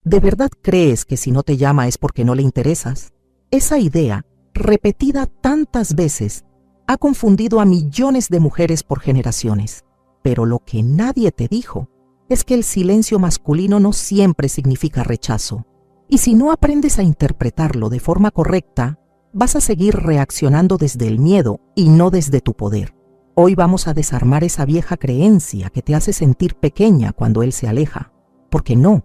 ¿De verdad crees que si no te llama es porque no le interesas? Esa idea, repetida tantas veces, ha confundido a millones de mujeres por generaciones. Pero lo que nadie te dijo es que el silencio masculino no siempre significa rechazo. Y si no aprendes a interpretarlo de forma correcta, vas a seguir reaccionando desde el miedo y no desde tu poder. Hoy vamos a desarmar esa vieja creencia que te hace sentir pequeña cuando él se aleja. Porque no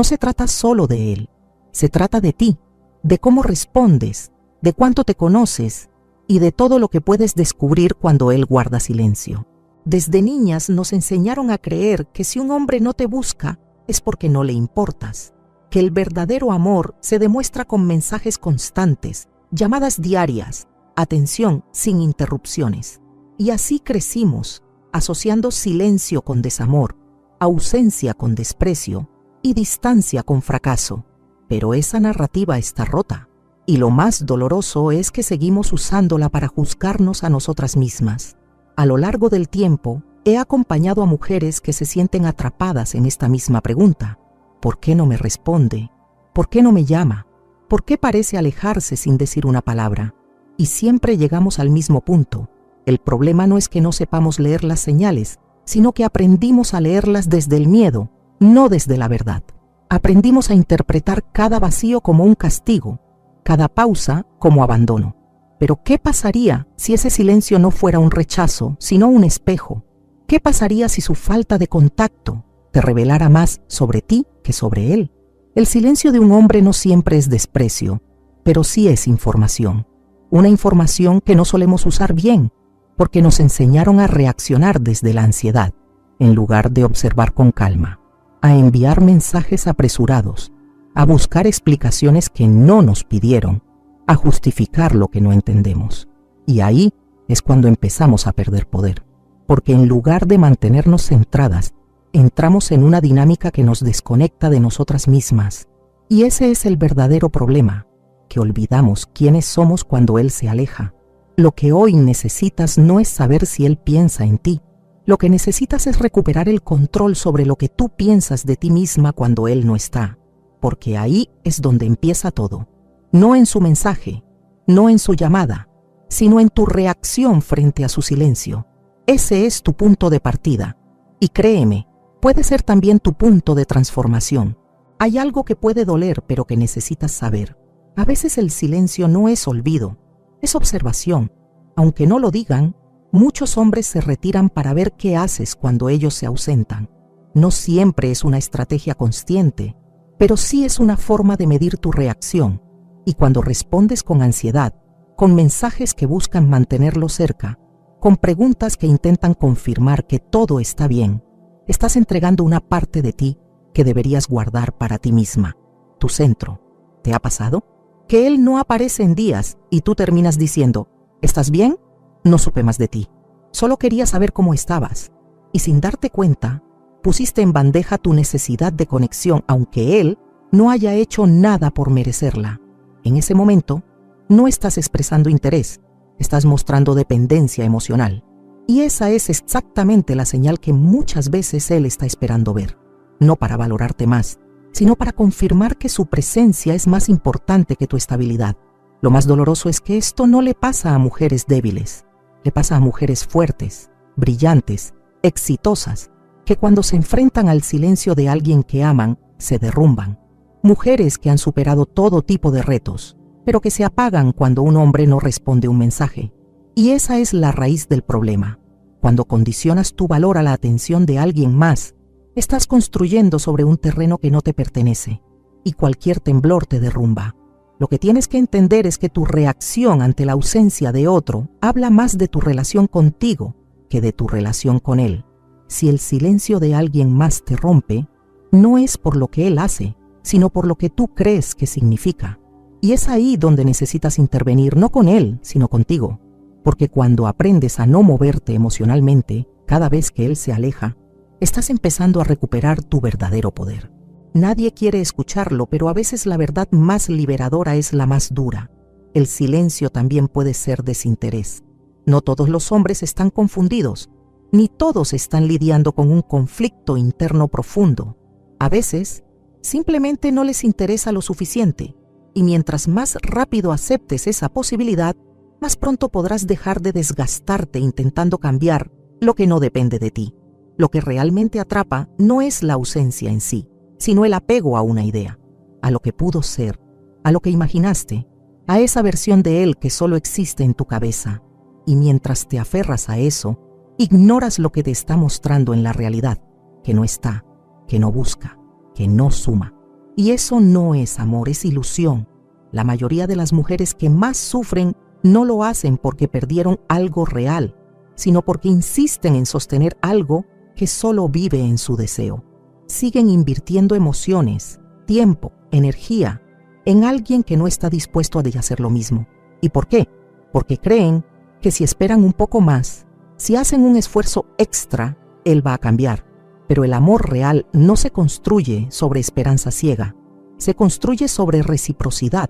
se trata solo de él. Se trata de ti, de cómo respondes, de cuánto te conoces y de todo lo que puedes descubrir cuando él guarda silencio. Desde niñas nos enseñaron a creer que si un hombre no te busca es porque no le importas, que el verdadero amor se demuestra con mensajes constantes, llamadas diarias, atención sin interrupciones. Y así crecimos, asociando silencio con desamor, ausencia con desprecio y distancia con fracaso. Pero esa narrativa está rota, y lo más doloroso es que seguimos usándola para juzgarnos a nosotras mismas. A lo largo del tiempo, he acompañado a mujeres que se sienten atrapadas en esta misma pregunta. ¿Por qué no me responde? ¿Por qué no me llama? ¿Por qué parece alejarse sin decir una palabra? Y siempre llegamos al mismo punto. El problema no es que no sepamos leer las señales, sino que aprendimos a leerlas desde el miedo, no desde la verdad. Aprendimos a interpretar cada vacío como un castigo, cada pausa como abandono. Pero ¿qué pasaría si ese silencio no fuera un rechazo, sino un espejo? ¿Qué pasaría si su falta de contacto te revelara más sobre ti que sobre él? El silencio de un hombre no siempre es desprecio, pero sí es información. Una información que no solemos usar bien, porque nos enseñaron a reaccionar desde la ansiedad, en lugar de observar con calma, a enviar mensajes apresurados, a buscar explicaciones que no nos pidieron, a justificar lo que no entendemos. Y ahí es cuando empezamos a perder poder, porque en lugar de mantenernos centradas, entramos en una dinámica que nos desconecta de nosotras mismas. Y ese es el verdadero problema, que olvidamos quiénes somos cuando él se aleja. Lo que hoy necesitas no es saber si él piensa en ti. Lo que necesitas es recuperar el control sobre lo que tú piensas de ti misma cuando él no está. Porque ahí es donde empieza todo. No en su mensaje, no en su llamada, sino en tu reacción frente a su silencio. Ese es tu punto de partida. Y créeme, puede ser también tu punto de transformación. Hay algo que puede doler, pero que necesitas saber. A veces el silencio no es olvido, es observación. Aunque no lo digan, muchos hombres se retiran para ver qué haces cuando ellos se ausentan. No siempre es una estrategia consciente, pero sí es una forma de medir tu reacción. Y cuando respondes con ansiedad, con mensajes que buscan mantenerlo cerca, con preguntas que intentan confirmar que todo está bien, estás entregando una parte de ti que deberías guardar para ti misma, tu centro. ¿Te ha pasado? Que él no aparece en días y tú terminas diciendo, ¿estás bien? No supe más de ti. Solo quería saber cómo estabas. Y sin darte cuenta, pusiste en bandeja tu necesidad de conexión, aunque él no haya hecho nada por merecerla. En ese momento, no estás expresando interés, estás mostrando dependencia emocional. Y esa es exactamente la señal que muchas veces él está esperando ver. No para valorarte más, sino para confirmar que su presencia es más importante que tu estabilidad. Lo más doloroso es que esto no le pasa a mujeres débiles, le pasa a mujeres fuertes, brillantes, exitosas, que cuando se enfrentan al silencio de alguien que aman, se derrumban. Mujeres que han superado todo tipo de retos, pero que se apagan cuando un hombre no responde un mensaje. Y esa es la raíz del problema. Cuando condicionas tu valor a la atención de alguien más, estás construyendo sobre un terreno que no te pertenece, y cualquier temblor te derrumba. Lo que tienes que entender es que tu reacción ante la ausencia de otro habla más de tu relación contigo que de tu relación con él. Si el silencio de alguien más te rompe, no es por lo que él hace, sino por lo que tú crees que significa. Y es ahí donde necesitas intervenir, no con él, sino contigo. Porque cuando aprendes a no moverte emocionalmente, cada vez que él se aleja, estás empezando a recuperar tu verdadero poder. Nadie quiere escucharlo, pero a veces la verdad más liberadora es la más dura. El silencio también puede ser desinterés. No todos los hombres están confundidos, ni todos están lidiando con un conflicto interno profundo. A veces, Simplemente no les interesa lo suficiente, y mientras más rápido aceptes esa posibilidad, más pronto podrás dejar de desgastarte intentando cambiar lo que no depende de ti. Lo que realmente atrapa no es la ausencia en sí, sino el apego a una idea, a lo que pudo ser, a lo que imaginaste, a esa versión de él que solo existe en tu cabeza. Y mientras te aferras a eso, ignoras lo que te está mostrando en la realidad, que no está, que no busca, que no suma. Y eso no es amor, es ilusión. La mayoría de las mujeres que más sufren no lo hacen porque perdieron algo real, sino porque insisten en sostener algo que solo vive en su deseo. Siguen invirtiendo emociones, tiempo, energía en alguien que no está dispuesto a hacer lo mismo. ¿Y por qué? Porque creen que si esperan un poco más, si hacen un esfuerzo extra, él va a cambiar. Pero el amor real no se construye sobre esperanza ciega, se construye sobre reciprocidad.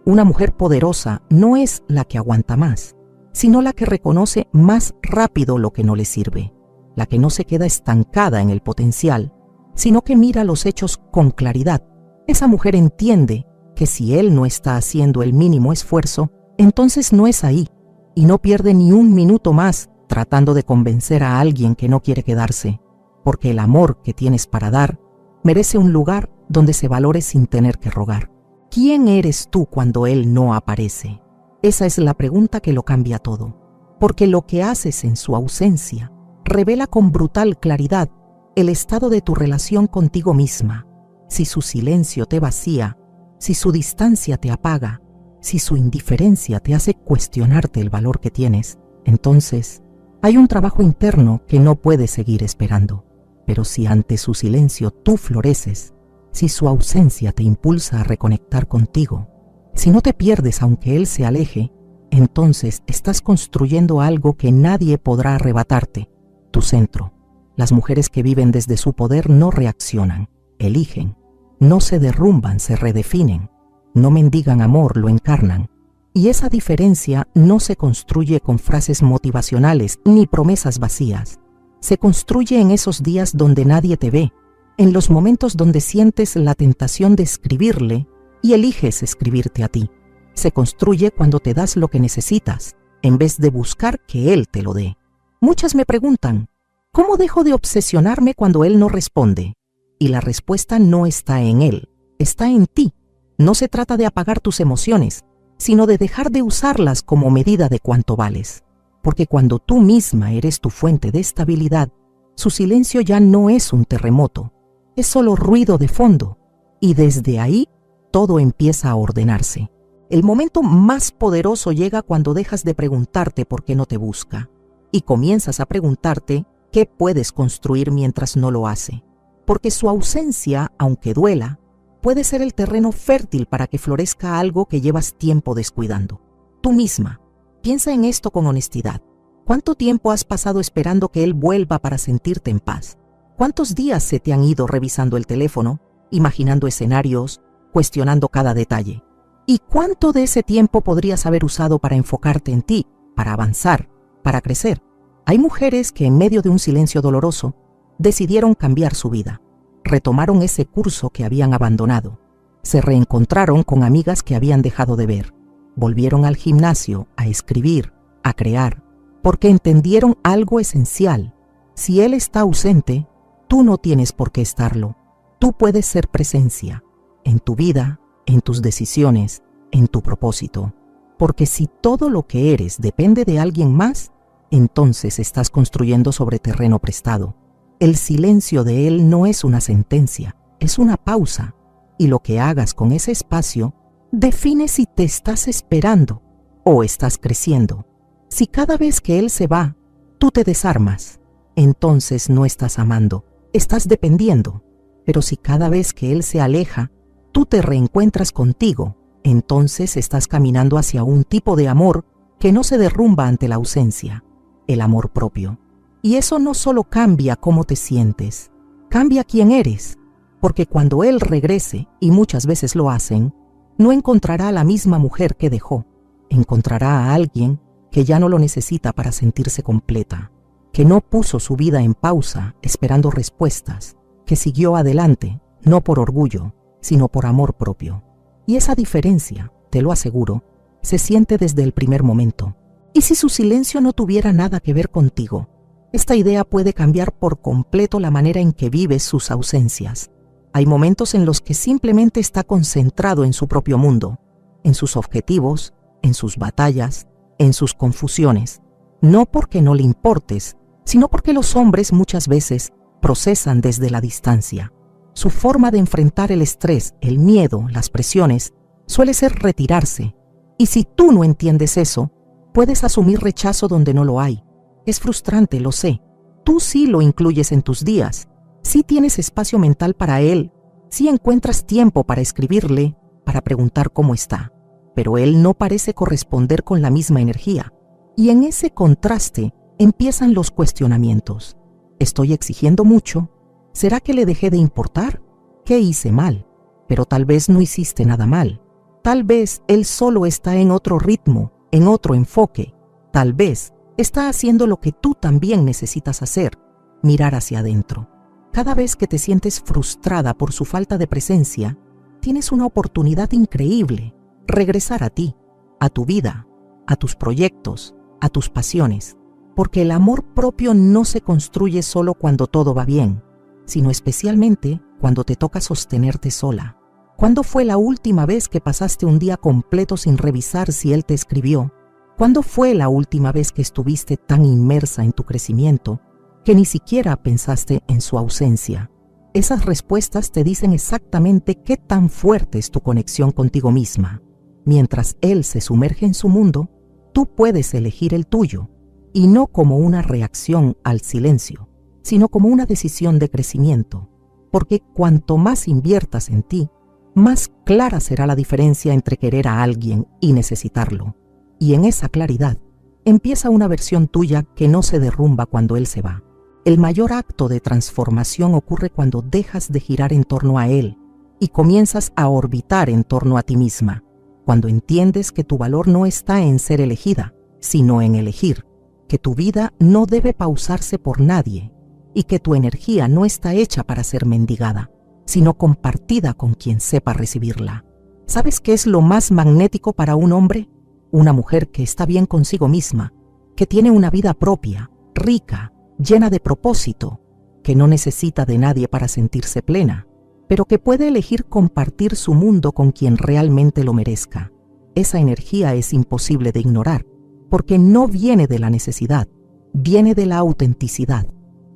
Una mujer poderosa no es la que aguanta más, sino la que reconoce más rápido lo que no le sirve, la que no se queda estancada en el potencial, sino que mira los hechos con claridad. Esa mujer entiende que si él no está haciendo el mínimo esfuerzo, entonces no es ahí, y no pierde ni un minuto más tratando de convencer a alguien que no quiere quedarse, porque el amor que tienes para dar merece un lugar donde se valore sin tener que rogar. ¿Quién eres tú cuando él no aparece? Esa es la pregunta que lo cambia todo, porque lo que haces en su ausencia revela con brutal claridad el estado de tu relación contigo misma. Si su silencio te vacía, si su distancia te apaga, si su indiferencia te hace cuestionarte el valor que tienes, entonces hay un trabajo interno que no puedes seguir esperando. Pero si ante su silencio tú floreces, si su ausencia te impulsa a reconectar contigo, si no te pierdes aunque él se aleje, entonces estás construyendo algo que nadie podrá arrebatarte, tu centro. Las mujeres que viven desde su poder no reaccionan, eligen, no se derrumban, se redefinen, no mendigan amor, lo encarnan. Y esa diferencia no se construye con frases motivacionales ni promesas vacías. Se construye en esos días donde nadie te ve, en los momentos donde sientes la tentación de escribirle y eliges escribirte a ti. Se construye cuando te das lo que necesitas, en vez de buscar que él te lo dé. Muchas me preguntan, ¿cómo dejo de obsesionarme cuando él no responde? Y la respuesta no está en él, está en ti. No se trata de apagar tus emociones, sino de dejar de usarlas como medida de cuánto vales. Porque cuando tú misma eres tu fuente de estabilidad, su silencio ya no es un terremoto, es solo ruido de fondo, y desde ahí todo empieza a ordenarse. El momento más poderoso llega cuando dejas de preguntarte por qué no te busca, y comienzas a preguntarte qué puedes construir mientras no lo hace. Porque su ausencia, aunque duela, puede ser el terreno fértil para que florezca algo que llevas tiempo descuidando. Tú misma, piensa en esto con honestidad. ¿Cuánto tiempo has pasado esperando que él vuelva para sentirte en paz? ¿Cuántos días se te han ido revisando el teléfono, imaginando escenarios, cuestionando cada detalle? ¿Y cuánto de ese tiempo podrías haber usado para enfocarte en ti, para avanzar, para crecer? Hay mujeres que en medio de un silencio doloroso decidieron cambiar su vida. Retomaron ese curso que habían abandonado. Se reencontraron con amigas que habían dejado de ver. Volvieron al gimnasio, a escribir, a crear, porque entendieron algo esencial. Si él está ausente, tú no tienes por qué estarlo. Tú puedes ser presencia en tu vida, en tus decisiones, en tu propósito. Porque si todo lo que eres depende de alguien más, entonces estás construyendo sobre terreno prestado. El silencio de él no es una sentencia, es una pausa. Y lo que hagas con ese espacio define si te estás esperando o estás creciendo. Si cada vez que él se va, tú te desarmas, entonces no estás amando, estás dependiendo. Pero si cada vez que él se aleja, tú te reencuentras contigo, entonces estás caminando hacia un tipo de amor que no se derrumba ante la ausencia, el amor propio. Y eso no solo cambia cómo te sientes, cambia quién eres, porque cuando él regrese, y muchas veces lo hacen, no encontrará a la misma mujer que dejó, encontrará a alguien que ya no lo necesita para sentirse completa, que no puso su vida en pausa esperando respuestas, que siguió adelante, no por orgullo, sino por amor propio. Y esa diferencia, te lo aseguro, se siente desde el primer momento. Y si su silencio no tuviera nada que ver contigo, esta idea puede cambiar por completo la manera en que vives sus ausencias. Hay momentos en los que simplemente está concentrado en su propio mundo, en sus objetivos, en sus batallas, en sus confusiones. No porque no le importes, sino porque los hombres muchas veces procesan desde la distancia. Su forma de enfrentar el estrés, el miedo, las presiones, suele ser retirarse. Y si tú no entiendes eso, puedes asumir rechazo donde no lo hay. Es frustrante, lo sé. Tú sí lo incluyes en tus días. Sí tienes espacio mental para él. Sí encuentras tiempo para escribirle, para preguntar cómo está. Pero él no parece corresponder con la misma energía. Y en ese contraste empiezan los cuestionamientos. ¿Estoy exigiendo mucho? ¿Será que le dejé de importar? ¿Qué hice mal? Pero tal vez no hiciste nada mal. Tal vez él solo está en otro ritmo, en otro enfoque. Tal vez está haciendo lo que tú también necesitas hacer, mirar hacia adentro. Cada vez que te sientes frustrada por su falta de presencia, tienes una oportunidad increíble. Regresar a ti, a tu vida, a tus proyectos, a tus pasiones. Porque el amor propio no se construye solo cuando todo va bien, sino especialmente cuando te toca sostenerte sola. ¿Cuándo fue la última vez que pasaste un día completo sin revisar si él te escribió? ¿Cuándo fue la última vez que estuviste tan inmersa en tu crecimiento que ni siquiera pensaste en su ausencia? Esas respuestas te dicen exactamente qué tan fuerte es tu conexión contigo misma. Mientras él se sumerge en su mundo, tú puedes elegir el tuyo, y no como una reacción al silencio, sino como una decisión de crecimiento, porque cuanto más inviertas en ti, más clara será la diferencia entre querer a alguien y necesitarlo. Y en esa claridad empieza una versión tuya que no se derrumba cuando él se va. El mayor acto de transformación ocurre cuando dejas de girar en torno a él y comienzas a orbitar en torno a ti misma, cuando entiendes que tu valor no está en ser elegida, sino en elegir, que tu vida no debe pausarse por nadie y que tu energía no está hecha para ser mendigada, sino compartida con quien sepa recibirla. ¿Sabes qué es lo más magnético para un hombre? Una mujer que está bien consigo misma, que tiene una vida propia, rica, llena de propósito, que no necesita de nadie para sentirse plena, pero que puede elegir compartir su mundo con quien realmente lo merezca. Esa energía es imposible de ignorar, porque no viene de la necesidad, viene de la autenticidad.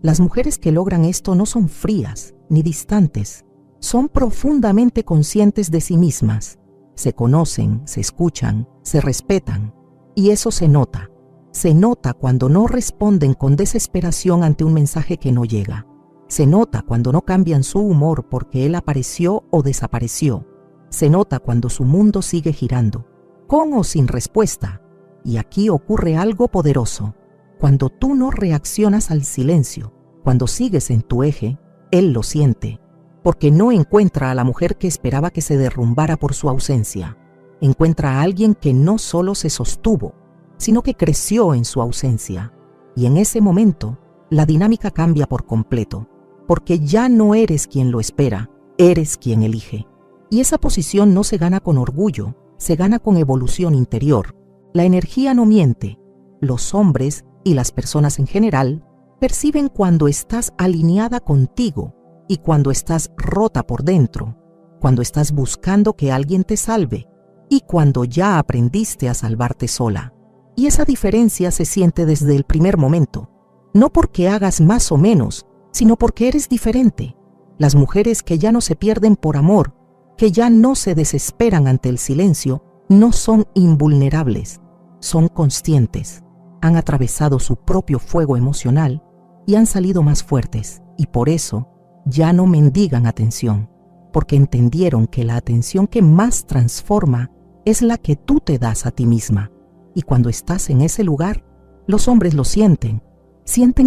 Las mujeres que logran esto no son frías ni distantes, son profundamente conscientes de sí mismas. Se conocen, se escuchan, se respetan, y eso se nota. Se nota cuando no responden con desesperación ante un mensaje que no llega. Se nota cuando no cambian su humor porque él apareció o desapareció. Se nota cuando su mundo sigue girando, con o sin respuesta. Y aquí ocurre algo poderoso. Cuando tú no reaccionas al silencio, cuando sigues en tu eje, él lo siente, porque no encuentra a la mujer que esperaba que se derrumbara por su ausencia. Encuentra a alguien que no solo se sostuvo, sino que creció en su ausencia. Y en ese momento, la dinámica cambia por completo, porque ya no eres quien lo espera, eres quien elige. Y esa posición no se gana con orgullo, se gana con evolución interior. La energía no miente. Los hombres y las personas en general perciben cuando estás alineada contigo y cuando estás rota por dentro, cuando estás buscando que alguien te salve y cuando ya aprendiste a salvarte sola. Y esa diferencia se siente desde el primer momento, no porque hagas más o menos, sino porque eres diferente. Las mujeres que ya no se pierden por amor, que ya no se desesperan ante el silencio, no son invulnerables, son conscientes, han atravesado su propio fuego emocional y han salido más fuertes, y por eso ya no mendigan atención, porque entendieron que la atención que más transforma es la que tú te das a ti misma. Y cuando estás en ese lugar, los hombres lo sienten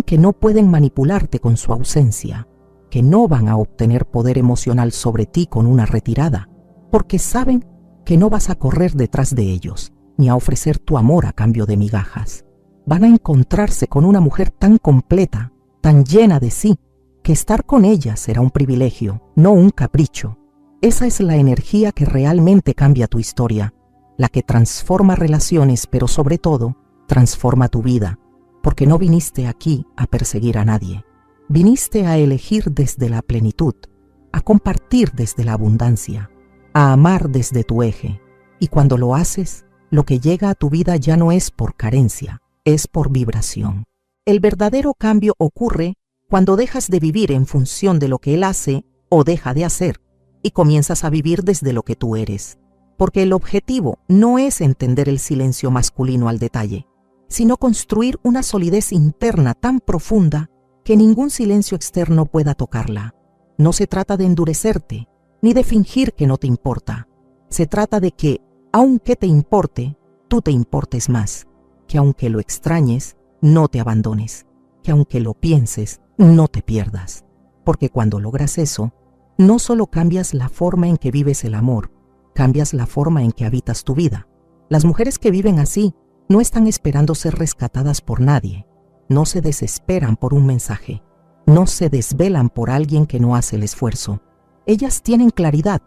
que no pueden manipularte con su ausencia, que no van a obtener poder emocional sobre ti con una retirada, porque saben que no vas a correr detrás de ellos, ni a ofrecer tu amor a cambio de migajas. Van a encontrarse con una mujer tan completa, tan llena de sí, que estar con ella será un privilegio, no un capricho. Esa es la energía que realmente cambia tu historia, la que transforma relaciones, pero sobre todo, transforma tu vida, porque no viniste aquí a perseguir a nadie. Viniste a elegir desde la plenitud, a compartir desde la abundancia, a amar desde tu eje. Y cuando lo haces, lo que llega a tu vida ya no es por carencia, es por vibración. El verdadero cambio ocurre cuando dejas de vivir en función de lo que él hace o deja de hacer y comienzas a vivir desde lo que tú eres. Porque el objetivo no es entender el silencio masculino al detalle, sino construir una solidez interna tan profunda que ningún silencio externo pueda tocarla. No se trata de endurecerte, ni de fingir que no te importa. Se trata de que, aunque te importe, tú te importes más, que aunque lo extrañes, no te abandones, que aunque lo pienses, no te pierdas. Porque cuando logras eso, no solo cambias la forma en que vives el amor, cambias la forma en que habitas tu vida. Las mujeres que viven así no están esperando ser rescatadas por nadie, no se desesperan por un mensaje, no se desvelan por alguien que no hace el esfuerzo. Ellas tienen claridad,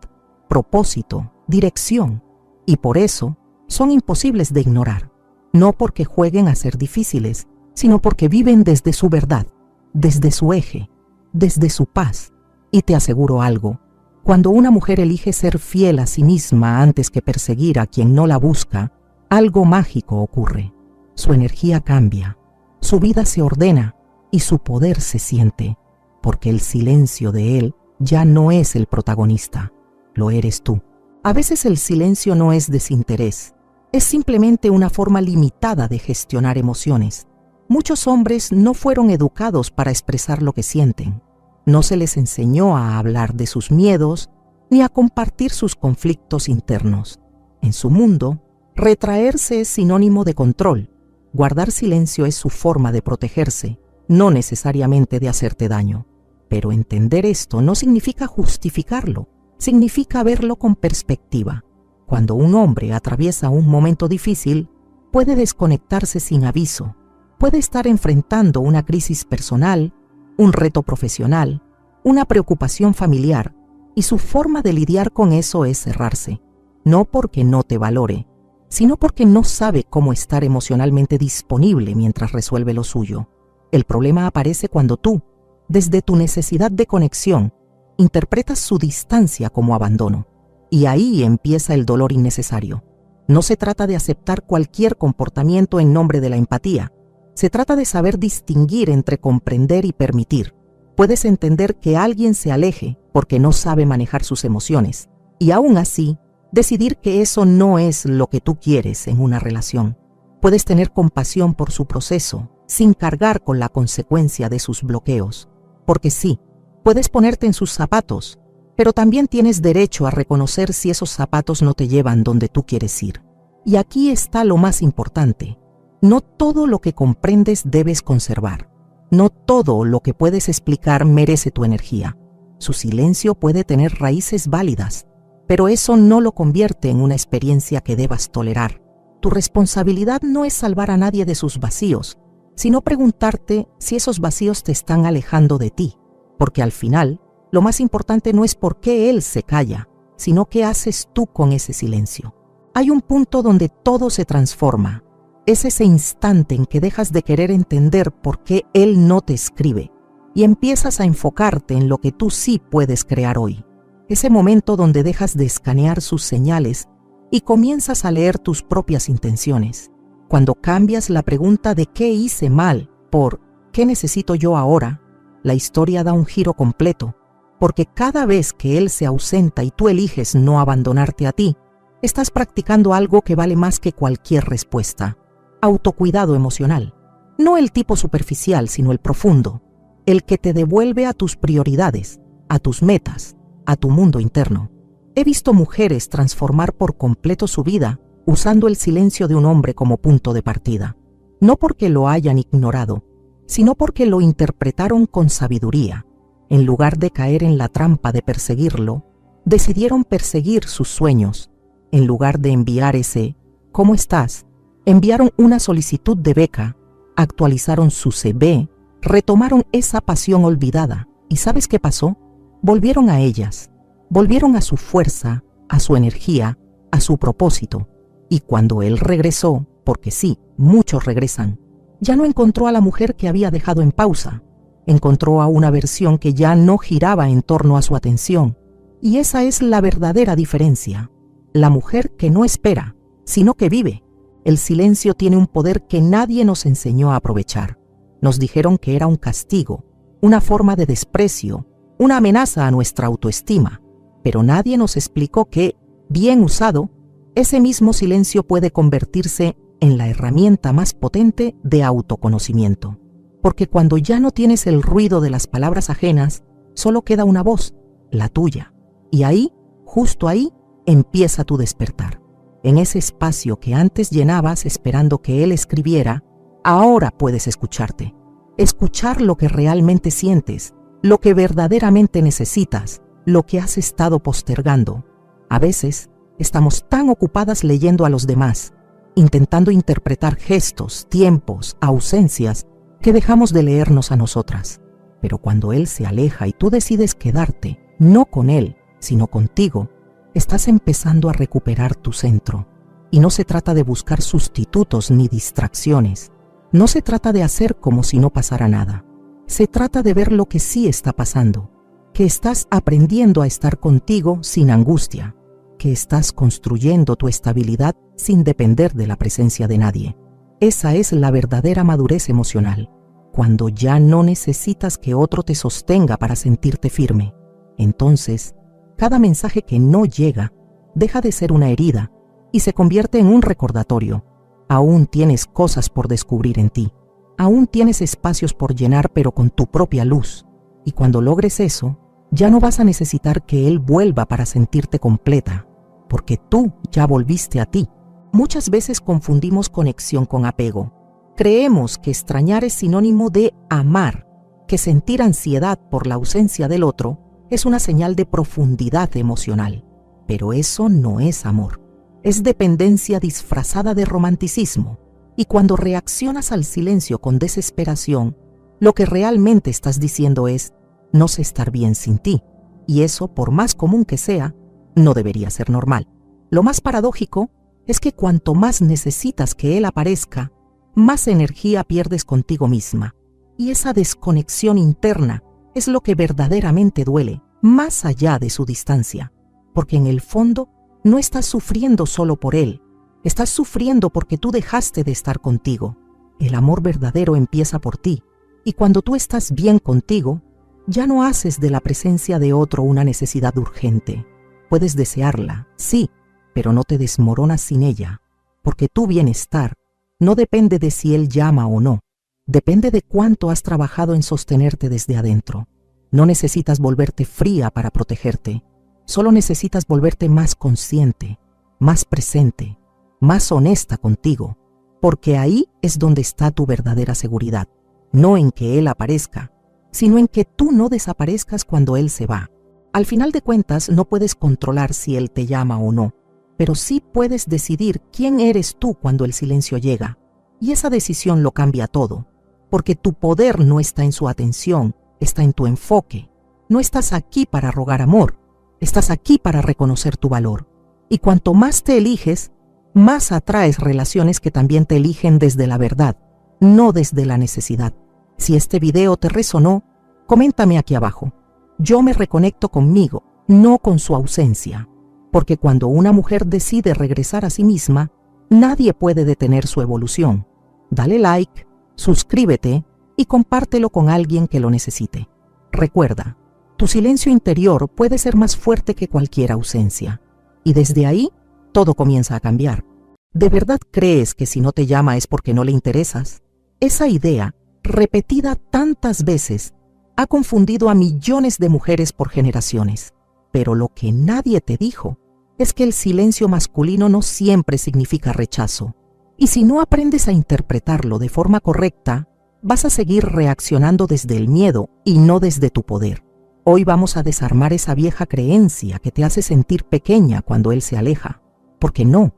propósito, dirección, y por eso son imposibles de ignorar, no porque jueguen a ser difíciles, sino porque viven desde su verdad, desde su eje, desde su paz. Y te aseguro algo, cuando una mujer elige ser fiel a sí misma antes que perseguir a quien no la busca, algo mágico ocurre. Su energía cambia, su vida se ordena y su poder se siente, porque el silencio de él ya no es el protagonista, lo eres tú. A veces el silencio no es desinterés, es simplemente una forma limitada de gestionar emociones. Muchos hombres no fueron educados para expresar lo que sienten. No se les enseñó a hablar de sus miedos ni a compartir sus conflictos internos. En su mundo, retraerse es sinónimo de control. Guardar silencio es su forma de protegerse, no necesariamente de hacerte daño. Pero entender esto no significa justificarlo, significa verlo con perspectiva. Cuando un hombre atraviesa un momento difícil, puede desconectarse sin aviso, puede estar enfrentando una crisis personal, un reto profesional, una preocupación familiar, y su forma de lidiar con eso es cerrarse, no porque no te valore, sino porque no sabe cómo estar emocionalmente disponible mientras resuelve lo suyo. El problema aparece cuando tú, desde tu necesidad de conexión, interpretas su distancia como abandono, y ahí empieza el dolor innecesario. No se trata de aceptar cualquier comportamiento en nombre de la empatía. Se trata de saber distinguir entre comprender y permitir. Puedes entender que alguien se aleje porque no sabe manejar sus emociones, y aún así, decidir que eso no es lo que tú quieres en una relación. Puedes tener compasión por su proceso, sin cargar con la consecuencia de sus bloqueos. Porque sí, puedes ponerte en sus zapatos, pero también tienes derecho a reconocer si esos zapatos no te llevan donde tú quieres ir. Y aquí está lo más importante. No todo lo que comprendes debes conservar. No todo lo que puedes explicar merece tu energía. Su silencio puede tener raíces válidas, pero eso no lo convierte en una experiencia que debas tolerar. Tu responsabilidad no es salvar a nadie de sus vacíos, sino preguntarte si esos vacíos te están alejando de ti, porque al final, lo más importante no es por qué él se calla, sino qué haces tú con ese silencio. Hay un punto donde todo se transforma. Es ese instante en que dejas de querer entender por qué él no te escribe y empiezas a enfocarte en lo que tú sí puedes crear hoy. Ese momento donde dejas de escanear sus señales y comienzas a leer tus propias intenciones. Cuando cambias la pregunta de qué hice mal por ¿qué necesito yo ahora?, la historia da un giro completo, porque cada vez que él se ausenta y tú eliges no abandonarte a ti, estás practicando algo que vale más que cualquier respuesta. Autocuidado emocional. No el tipo superficial, sino el profundo, el que te devuelve a tus prioridades, a tus metas, a tu mundo interno. He visto mujeres transformar por completo su vida usando el silencio de un hombre como punto de partida. No porque lo hayan ignorado, sino porque lo interpretaron con sabiduría. En lugar de caer en la trampa de perseguirlo, decidieron perseguir sus sueños. En lugar de enviar ese ¿cómo estás?, enviaron una solicitud de beca, actualizaron su CV, retomaron esa pasión olvidada ¿Y sabes qué pasó? Volvieron a ellas, volvieron a su fuerza, a su energía, a su propósito. Y cuando él regresó, porque sí, muchos regresan, ya no encontró a la mujer que había dejado en pausa. Encontró a una versión que ya no giraba en torno a su atención. Y esa es la verdadera diferencia. La mujer que no espera, sino que vive. El silencio tiene un poder que nadie nos enseñó a aprovechar. Nos dijeron que era un castigo, una forma de desprecio, una amenaza a nuestra autoestima. Pero nadie nos explicó que, bien usado, ese mismo silencio puede convertirse en la herramienta más potente de autoconocimiento. Porque cuando ya no tienes el ruido de las palabras ajenas, solo queda una voz, la tuya. Y ahí, justo ahí, empieza tu despertar. En ese espacio que antes llenabas esperando que él escribiera, ahora puedes escucharte. Escuchar lo que realmente sientes, lo que verdaderamente necesitas, lo que has estado postergando. A veces, estamos tan ocupadas leyendo a los demás, intentando interpretar gestos, tiempos, ausencias, que dejamos de leernos a nosotras. Pero cuando él se aleja y tú decides quedarte, no con él, sino contigo, estás empezando a recuperar tu centro. Y no se trata de buscar sustitutos ni distracciones. No se trata de hacer como si no pasara nada. Se trata de ver lo que sí está pasando, que estás aprendiendo a estar contigo sin angustia, que estás construyendo tu estabilidad sin depender de la presencia de nadie. Esa es la verdadera madurez emocional, cuando ya no necesitas que otro te sostenga para sentirte firme. Entonces, cada mensaje que no llega deja de ser una herida y se convierte en un recordatorio. Aún tienes cosas por descubrir en ti. Aún tienes espacios por llenar, pero con tu propia luz. Y cuando logres eso, ya no vas a necesitar que él vuelva para sentirte completa, porque tú ya volviste a ti. Muchas veces confundimos conexión con apego. Creemos que extrañar es sinónimo de amar, que sentir ansiedad por la ausencia del otro es una señal de profundidad emocional. Pero eso no es amor. Es dependencia disfrazada de romanticismo. Y cuando reaccionas al silencio con desesperación, lo que realmente estás diciendo es, no sé estar bien sin ti. Y eso, por más común que sea, no debería ser normal. Lo más paradójico es que cuanto más necesitas que él aparezca, más energía pierdes contigo misma. Y esa desconexión interna es lo que verdaderamente duele, más allá de su distancia. Porque en el fondo no estás sufriendo solo por él, estás sufriendo porque tú dejaste de estar contigo. El amor verdadero empieza por ti. Y cuando tú estás bien contigo, ya no haces de la presencia de otro una necesidad urgente. Puedes desearla, sí, pero no te desmoronas sin ella, porque tu bienestar no depende de si él llama o no, depende de cuánto has trabajado en sostenerte desde adentro. No necesitas volverte fría para protegerte, solo necesitas volverte más consciente, más presente, más honesta contigo, porque ahí es donde está tu verdadera seguridad, no en que él aparezca, sino en que tú no desaparezcas cuando él se va. Al final de cuentas, no puedes controlar si él te llama o no, pero sí puedes decidir quién eres tú cuando el silencio llega. Y esa decisión lo cambia todo, porque tu poder no está en su atención, está en tu enfoque. No estás aquí para rogar amor, estás aquí para reconocer tu valor. Y cuanto más te eliges, más atraes relaciones que también te eligen desde la verdad, no desde la necesidad. Si este video te resonó, coméntame aquí abajo. Yo me reconecto conmigo, no con su ausencia, porque cuando una mujer decide regresar a sí misma, nadie puede detener su evolución. Dale like, suscríbete y compártelo con alguien que lo necesite. Recuerda, tu silencio interior puede ser más fuerte que cualquier ausencia, y desde ahí todo comienza a cambiar. ¿De verdad crees que si no te llama es porque no le interesas? Esa idea, repetida tantas veces, ha confundido a millones de mujeres por generaciones. Pero lo que nadie te dijo es que el silencio masculino no siempre significa rechazo. Y si no aprendes a interpretarlo de forma correcta, vas a seguir reaccionando desde el miedo y no desde tu poder. Hoy vamos a desarmar esa vieja creencia que te hace sentir pequeña cuando él se aleja. Porque no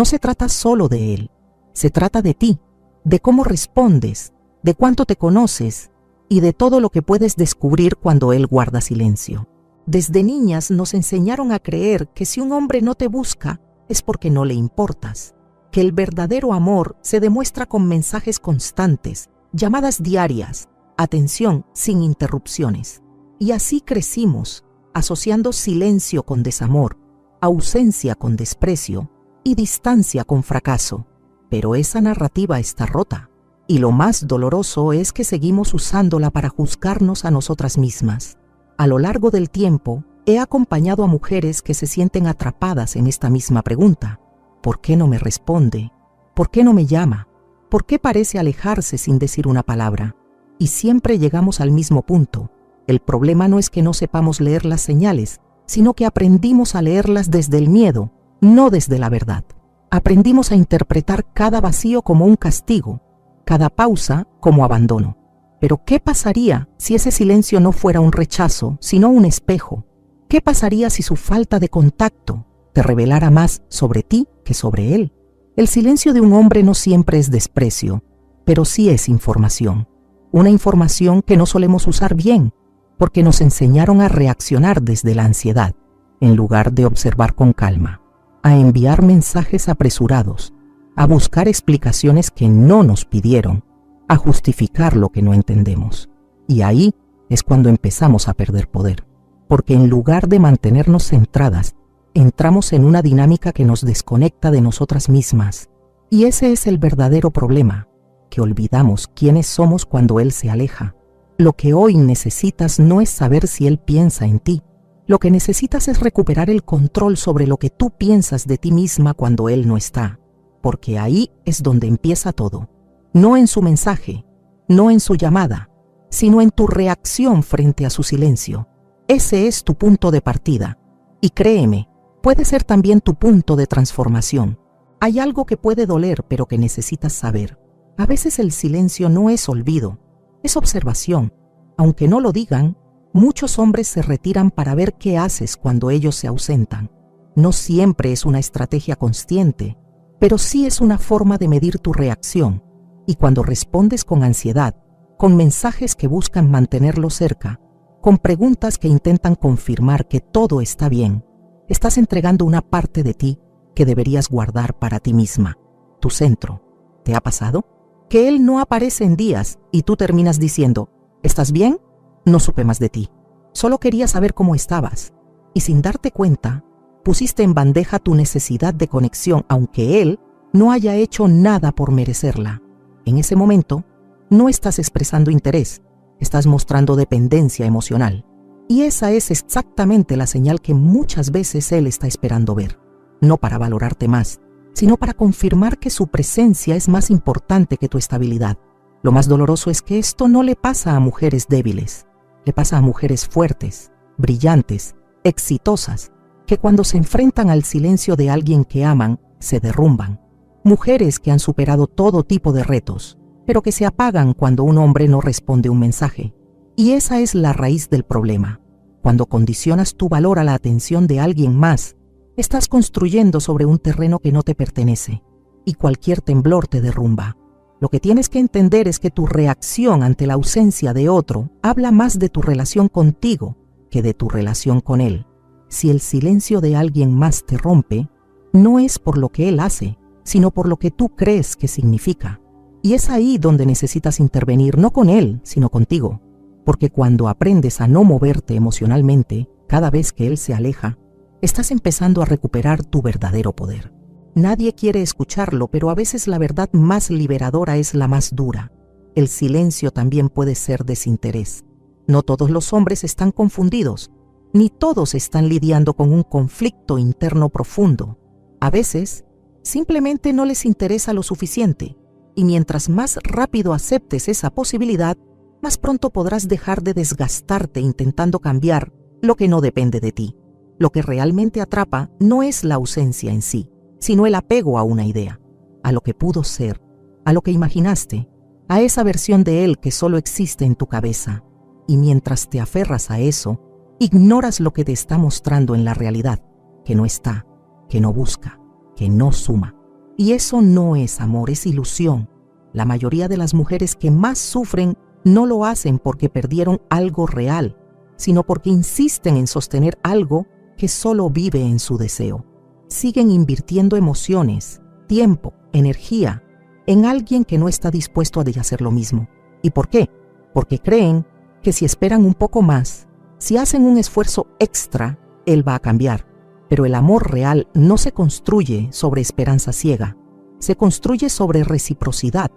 se trata solo de él. Se trata de ti, de cómo respondes, de cuánto te conoces y de todo lo que puedes descubrir cuando él guarda silencio. Desde niñas nos enseñaron a creer que si un hombre no te busca es porque no le importas, que el verdadero amor se demuestra con mensajes constantes, llamadas diarias, atención sin interrupciones. Y así crecimos, asociando silencio con desamor, ausencia con desprecio y distancia con fracaso. Pero esa narrativa está rota, y lo más doloroso es que seguimos usándola para juzgarnos a nosotras mismas. A lo largo del tiempo, he acompañado a mujeres que se sienten atrapadas en esta misma pregunta. ¿Por qué no me responde? ¿Por qué no me llama? ¿Por qué parece alejarse sin decir una palabra? Y siempre llegamos al mismo punto. El problema no es que no sepamos leer las señales, sino que aprendimos a leerlas desde el miedo, no desde la verdad. Aprendimos a interpretar cada vacío como un castigo, cada pausa como abandono. Pero ¿qué pasaría si ese silencio no fuera un rechazo, sino un espejo? ¿Qué pasaría si su falta de contacto te revelara más sobre ti que sobre él? El silencio de un hombre no siempre es desprecio, pero sí es información. Una información que no solemos usar bien, porque nos enseñaron a reaccionar desde la ansiedad, en lugar de observar con calma, a enviar mensajes apresurados, a buscar explicaciones que no nos pidieron, a justificar lo que no entendemos. Y ahí es cuando empezamos a perder poder, porque en lugar de mantenernos centradas, entramos en una dinámica que nos desconecta de nosotras mismas. Y ese es el verdadero problema, que olvidamos quiénes somos cuando él se aleja. Lo que hoy necesitas no es saber si él piensa en ti. Lo que necesitas es recuperar el control sobre lo que tú piensas de ti misma cuando él no está, porque ahí es donde empieza todo. No en su mensaje, no en su llamada, sino en tu reacción frente a su silencio. Ese es tu punto de partida. Y créeme, puede ser también tu punto de transformación. Hay algo que puede doler, pero que necesitas saber. A veces el silencio no es olvido, es observación. Aunque no lo digan, muchos hombres se retiran para ver qué haces cuando ellos se ausentan. No siempre es una estrategia consciente, pero sí es una forma de medir tu reacción. Y cuando respondes con ansiedad, con mensajes que buscan mantenerlo cerca, con preguntas que intentan confirmar que todo está bien, estás entregando una parte de ti que deberías guardar para ti misma, tu centro. ¿Te ha pasado? Que él no aparece en días y tú terminas diciendo, ¿estás bien? No supe más de ti. Solo quería saber cómo estabas. Y sin darte cuenta, pusiste en bandeja tu necesidad de conexión, aunque él no haya hecho nada por merecerla. En ese momento, no estás expresando interés, estás mostrando dependencia emocional. Y esa es exactamente la señal que muchas veces él está esperando ver. No para valorarte más, sino para confirmar que su presencia es más importante que tu estabilidad. Lo más doloroso es que esto no le pasa a mujeres débiles, le pasa a mujeres fuertes, brillantes, exitosas, que cuando se enfrentan al silencio de alguien que aman, se derrumban. Mujeres que han superado todo tipo de retos, pero que se apagan cuando un hombre no responde un mensaje. Y esa es la raíz del problema. Cuando condicionas tu valor a la atención de alguien más, estás construyendo sobre un terreno que no te pertenece, y cualquier temblor te derrumba. Lo que tienes que entender es que tu reacción ante la ausencia de otro habla más de tu relación contigo que de tu relación con él. Si el silencio de alguien más te rompe, no es por lo que él hace, sino por lo que tú crees que significa. Y es ahí donde necesitas intervenir, no con él, sino contigo. Porque cuando aprendes a no moverte emocionalmente cada vez que él se aleja, estás empezando a recuperar tu verdadero poder. Nadie quiere escucharlo, pero a veces la verdad más liberadora es la más dura. El silencio también puede ser desinterés. No todos los hombres están confundidos, ni todos están lidiando con un conflicto interno profundo. A veces, simplemente no les interesa lo suficiente, y mientras más rápido aceptes esa posibilidad, más pronto podrás dejar de desgastarte intentando cambiar lo que no depende de ti. Lo que realmente atrapa no es la ausencia en sí, sino el apego a una idea, a lo que pudo ser, a lo que imaginaste, a esa versión de él que solo existe en tu cabeza. Y mientras te aferras a eso, ignoras lo que te está mostrando en la realidad, que no está, que no busca, que no suma. Y eso no es amor, es ilusión. La mayoría de las mujeres que más sufren no lo hacen porque perdieron algo real, sino porque insisten en sostener algo que solo vive en su deseo. Siguen invirtiendo emociones, tiempo, energía en alguien que no está dispuesto a hacer lo mismo. ¿Y por qué? Porque creen que si esperan un poco más, si hacen un esfuerzo extra, él va a cambiar. Pero el amor real no se construye sobre esperanza ciega, se construye sobre reciprocidad.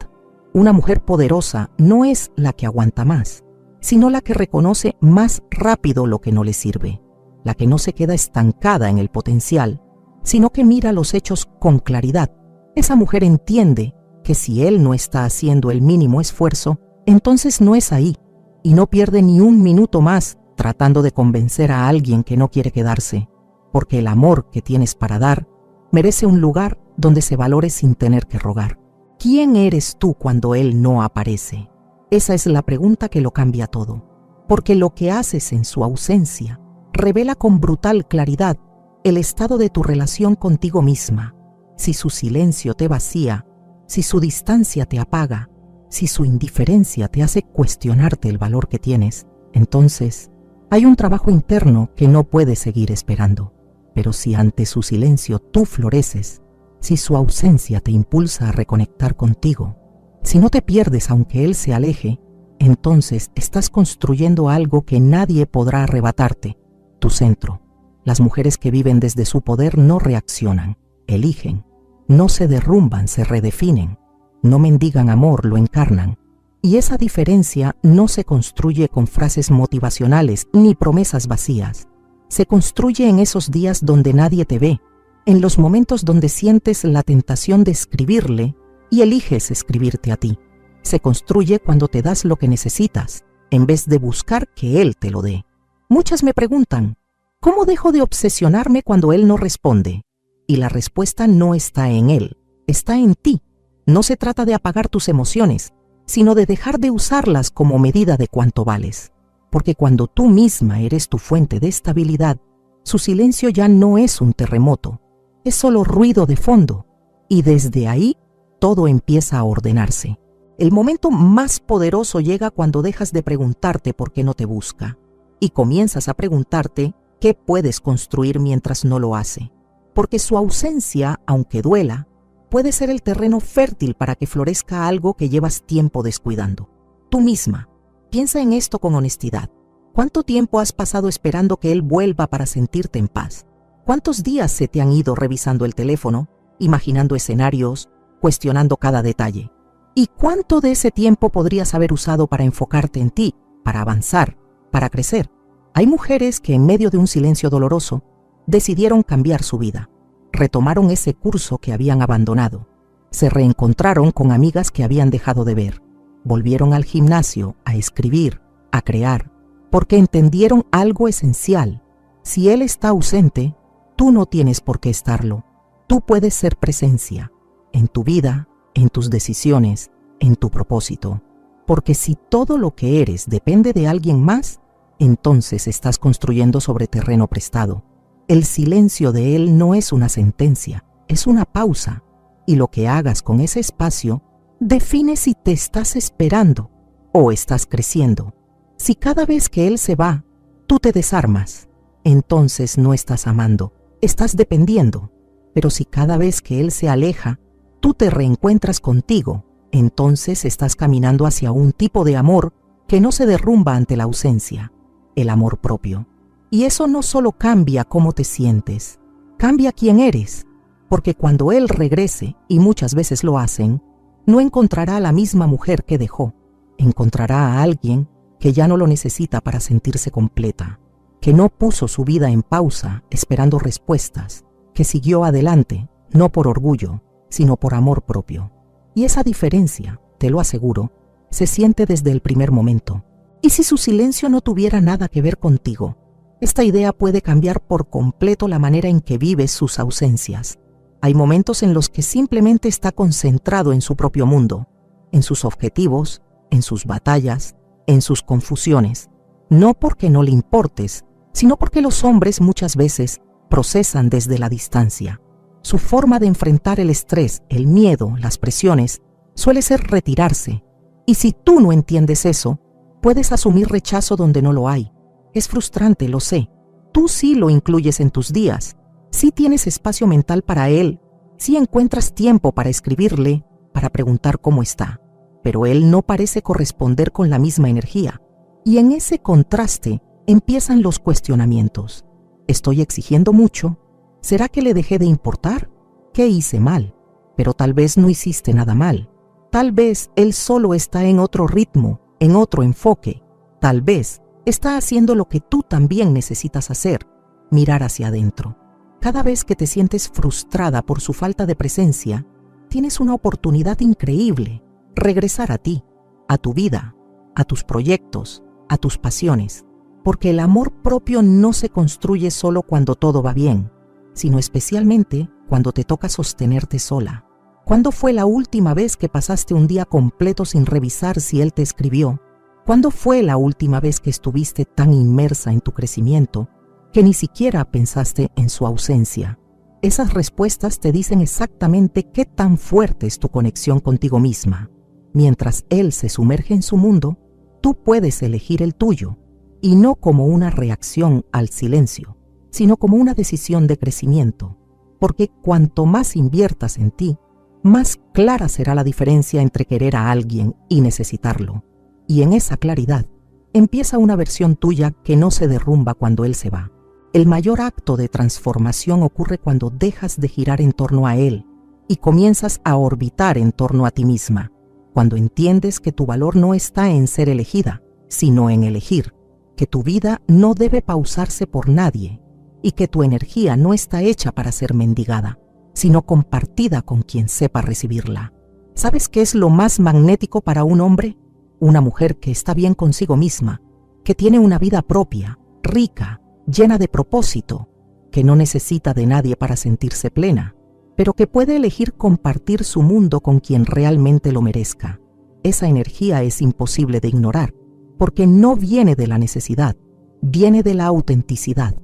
Una mujer poderosa no es la que aguanta más, sino la que reconoce más rápido lo que no le sirve, la que no se queda estancada en el potencial, sino que mira los hechos con claridad. Esa mujer entiende que si él no está haciendo el mínimo esfuerzo, entonces no es ahí, y no pierde ni un minuto más tratando de convencer a alguien que no quiere quedarse, porque el amor que tienes para dar merece un lugar donde se valore sin tener que rogar. ¿Quién eres tú cuando él no aparece? Esa es la pregunta que lo cambia todo, porque lo que haces en su ausencia revela con brutal claridad el estado de tu relación contigo misma. Si su silencio te vacía, si su distancia te apaga, si su indiferencia te hace cuestionarte el valor que tienes, entonces hay un trabajo interno que no puedes seguir esperando. Pero si ante su silencio tú floreces, si su ausencia te impulsa a reconectar contigo, si no te pierdes aunque él se aleje, entonces estás construyendo algo que nadie podrá arrebatarte, tu centro. Las mujeres que viven desde su poder no reaccionan, eligen, no se derrumban, se redefinen, no mendigan amor, lo encarnan. Y esa diferencia no se construye con frases motivacionales ni promesas vacías. Se construye en esos días donde nadie te ve, en los momentos donde sientes la tentación de escribirle y eliges escribirte a ti. Se construye cuando te das lo que necesitas, en vez de buscar que él te lo dé. Muchas me preguntan, ¿cómo dejo de obsesionarme cuando él no responde? Y la respuesta no está en él, está en ti. No se trata de apagar tus emociones, sino de dejar de usarlas como medida de cuánto vales. Porque cuando tú misma eres tu fuente de estabilidad, su silencio ya no es un terremoto, es solo ruido de fondo, y desde ahí todo empieza a ordenarse. El momento más poderoso llega cuando dejas de preguntarte por qué no te busca, y comienzas a preguntarte qué puedes construir mientras no lo hace. Porque su ausencia, aunque duela, puede ser el terreno fértil para que florezca algo que llevas tiempo descuidando. Tú misma, piensa en esto con honestidad. ¿Cuánto tiempo has pasado esperando que él vuelva para sentirte en paz? ¿Cuántos días se te han ido revisando el teléfono, imaginando escenarios, cuestionando cada detalle? ¿Y cuánto de ese tiempo podrías haber usado para enfocarte en ti, para avanzar, para crecer? Hay mujeres que en medio de un silencio doloroso decidieron cambiar su vida. Retomaron ese curso que habían abandonado. Se reencontraron con amigas que habían dejado de ver. Volvieron al gimnasio, a escribir, a crear, porque entendieron algo esencial. Si él está ausente, tú no tienes por qué estarlo. Tú puedes ser presencia en tu vida, en tus decisiones, en tu propósito. Porque si todo lo que eres depende de alguien más, entonces estás construyendo sobre terreno prestado. El silencio de él no es una sentencia, es una pausa. Y lo que hagas con ese espacio define si te estás esperando o estás creciendo. Si cada vez que él se va, tú te desarmas, entonces no estás amando, estás dependiendo. Pero si cada vez que él se aleja, tú te reencuentras contigo, entonces estás caminando hacia un tipo de amor que no se derrumba ante la ausencia, el amor propio. Y eso no solo cambia cómo te sientes, cambia quién eres, porque cuando él regrese, y muchas veces lo hacen, no encontrará a la misma mujer que dejó, encontrará a alguien que ya no lo necesita para sentirse completa, que no puso su vida en pausa esperando respuestas, que siguió adelante, no por orgullo, sino por amor propio. Y esa diferencia, te lo aseguro, se siente desde el primer momento. ¿Y si su silencio no tuviera nada que ver contigo? Esta idea puede cambiar por completo la manera en que vives sus ausencias. Hay momentos en los que simplemente está concentrado en su propio mundo, en sus objetivos, en sus batallas, en sus confusiones. No porque no le importes, sino porque los hombres muchas veces procesan desde la distancia. Su forma de enfrentar el estrés, el miedo, las presiones, suele ser retirarse, Y si tú no entiendes eso, puedes asumir rechazo donde no lo hay. Es frustrante, lo sé. Tú sí lo incluyes en tus días. Sí tienes espacio mental para él. Sí encuentras tiempo para escribirle, para preguntar cómo está. Pero él no parece corresponder con la misma energía. Y en ese contraste empiezan los cuestionamientos. ¿Estoy exigiendo mucho? ¿Será que le dejé de importar? ¿Qué hice mal? Pero tal vez no hiciste nada mal. Tal vez él solo está en otro ritmo, en otro enfoque. Tal vez está haciendo lo que tú también necesitas hacer, mirar hacia adentro. Cada vez que te sientes frustrada por su falta de presencia, tienes una oportunidad increíble. Regresar a ti, a tu vida, a tus proyectos, a tus pasiones. Porque el amor propio no se construye solo cuando todo va bien, sino especialmente cuando te toca sostenerte sola. ¿Cuándo fue la última vez que pasaste un día completo sin revisar si él te escribió? ¿Cuándo fue la última vez que estuviste tan inmersa en tu crecimiento que ni siquiera pensaste en su ausencia? Esas respuestas te dicen exactamente qué tan fuerte es tu conexión contigo misma. Mientras él se sumerge en su mundo, tú puedes elegir el tuyo, y no como una reacción al silencio, sino como una decisión de crecimiento, porque cuanto más inviertas en ti, más clara será la diferencia entre querer a alguien y necesitarlo. Y en esa claridad empieza una versión tuya que no se derrumba cuando él se va. El mayor acto de transformación ocurre cuando dejas de girar en torno a él y comienzas a orbitar en torno a ti misma, cuando entiendes que tu valor no está en ser elegida, sino en elegir, que tu vida no debe pausarse por nadie y que tu energía no está hecha para ser mendigada, sino compartida con quien sepa recibirla. ¿Sabes qué es lo más magnético para un hombre? Una mujer que está bien consigo misma, que tiene una vida propia, rica, llena de propósito, que no necesita de nadie para sentirse plena, pero que puede elegir compartir su mundo con quien realmente lo merezca. Esa energía es imposible de ignorar, porque no viene de la necesidad, viene de la autenticidad.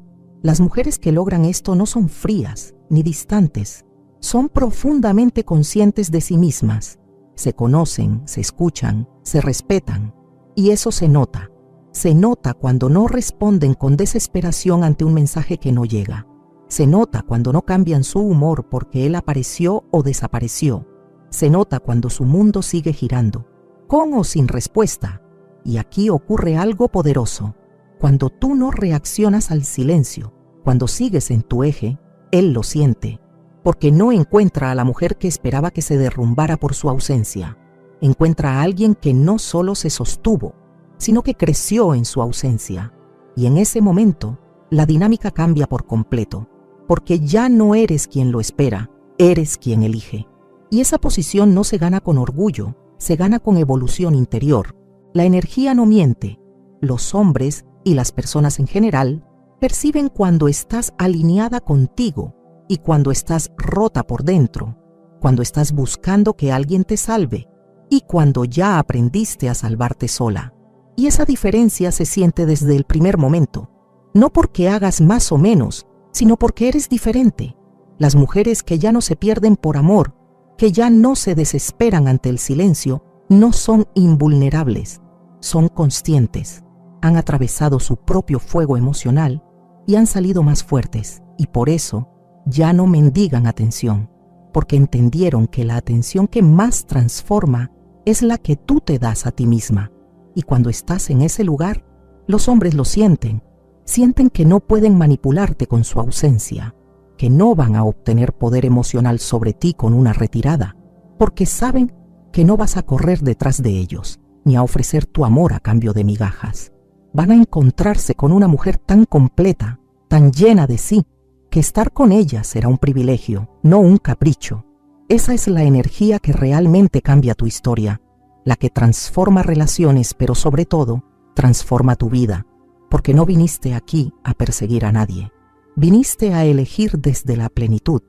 Las mujeres que logran esto no son frías ni distantes, son profundamente conscientes de sí mismas. Se conocen, se escuchan, se respetan, y eso se nota. Se nota cuando no responden con desesperación ante un mensaje que no llega. Se nota cuando no cambian su humor porque él apareció o desapareció. Se nota cuando su mundo sigue girando, con o sin respuesta. Y aquí ocurre algo poderoso. Cuando tú no reaccionas al silencio, cuando sigues en tu eje, él lo siente, porque no encuentra a la mujer que esperaba que se derrumbara por su ausencia. Encuentra a alguien que no solo se sostuvo, sino que creció en su ausencia. Y en ese momento, la dinámica cambia por completo, porque ya no eres quien lo espera, eres quien elige. Y esa posición no se gana con orgullo, se gana con evolución interior. La energía no miente. Los hombres y las personas en general perciben cuando estás alineada contigo y cuando estás rota por dentro, cuando estás buscando que alguien te salve y cuando ya aprendiste a salvarte sola. Y esa diferencia se siente desde el primer momento, no porque hagas más o menos, sino porque eres diferente. Las mujeres que ya no se pierden por amor, que ya no se desesperan ante el silencio, no son invulnerables, son conscientes. Han atravesado su propio fuego emocional y han salido más fuertes, y por eso ya no mendigan atención, porque entendieron que la atención que más transforma es la que tú te das a ti misma. Y cuando estás en ese lugar, los hombres lo sienten que no pueden manipularte con su ausencia, que no van a obtener poder emocional sobre ti con una retirada, porque saben que no vas a correr detrás de ellos, ni a ofrecer tu amor a cambio de migajas. Van a encontrarse con una mujer tan completa, tan llena de sí, que estar con ella será un privilegio, no un capricho. Esa es la energía que realmente cambia tu historia, la que transforma relaciones, pero sobre todo, transforma tu vida, porque no viniste aquí a perseguir a nadie. Viniste a elegir desde la plenitud,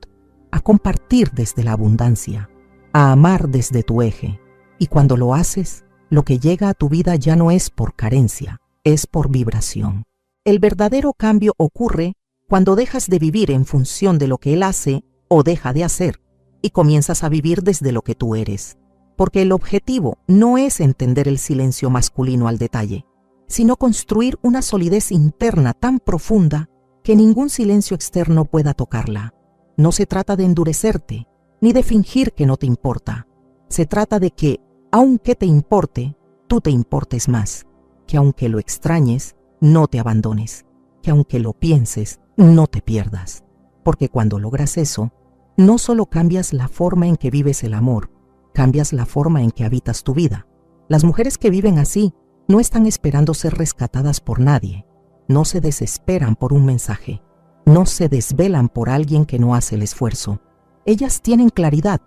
a compartir desde la abundancia, a amar desde tu eje. Y cuando lo haces, lo que llega a tu vida ya no es por carencia, es por vibración. El verdadero cambio ocurre cuando dejas de vivir en función de lo que él hace o deja de hacer y comienzas a vivir desde lo que tú eres. porque el objetivo no es entender el silencio masculino al detalle, sino construir una solidez interna tan profunda que ningún silencio externo pueda tocarla. No se trata de endurecerte, ni de fingir que no te importa. Se trata de que, aunque te importe, tú te importes más, que aunque lo extrañes, no te abandones, que aunque lo pienses, no te pierdas. Porque cuando logras eso, no solo cambias la forma en que vives el amor, cambias la forma en que habitas tu vida. Las mujeres que viven así no están esperando ser rescatadas por nadie, no se desesperan por un mensaje, no se desvelan por alguien que no hace el esfuerzo. Ellas tienen claridad,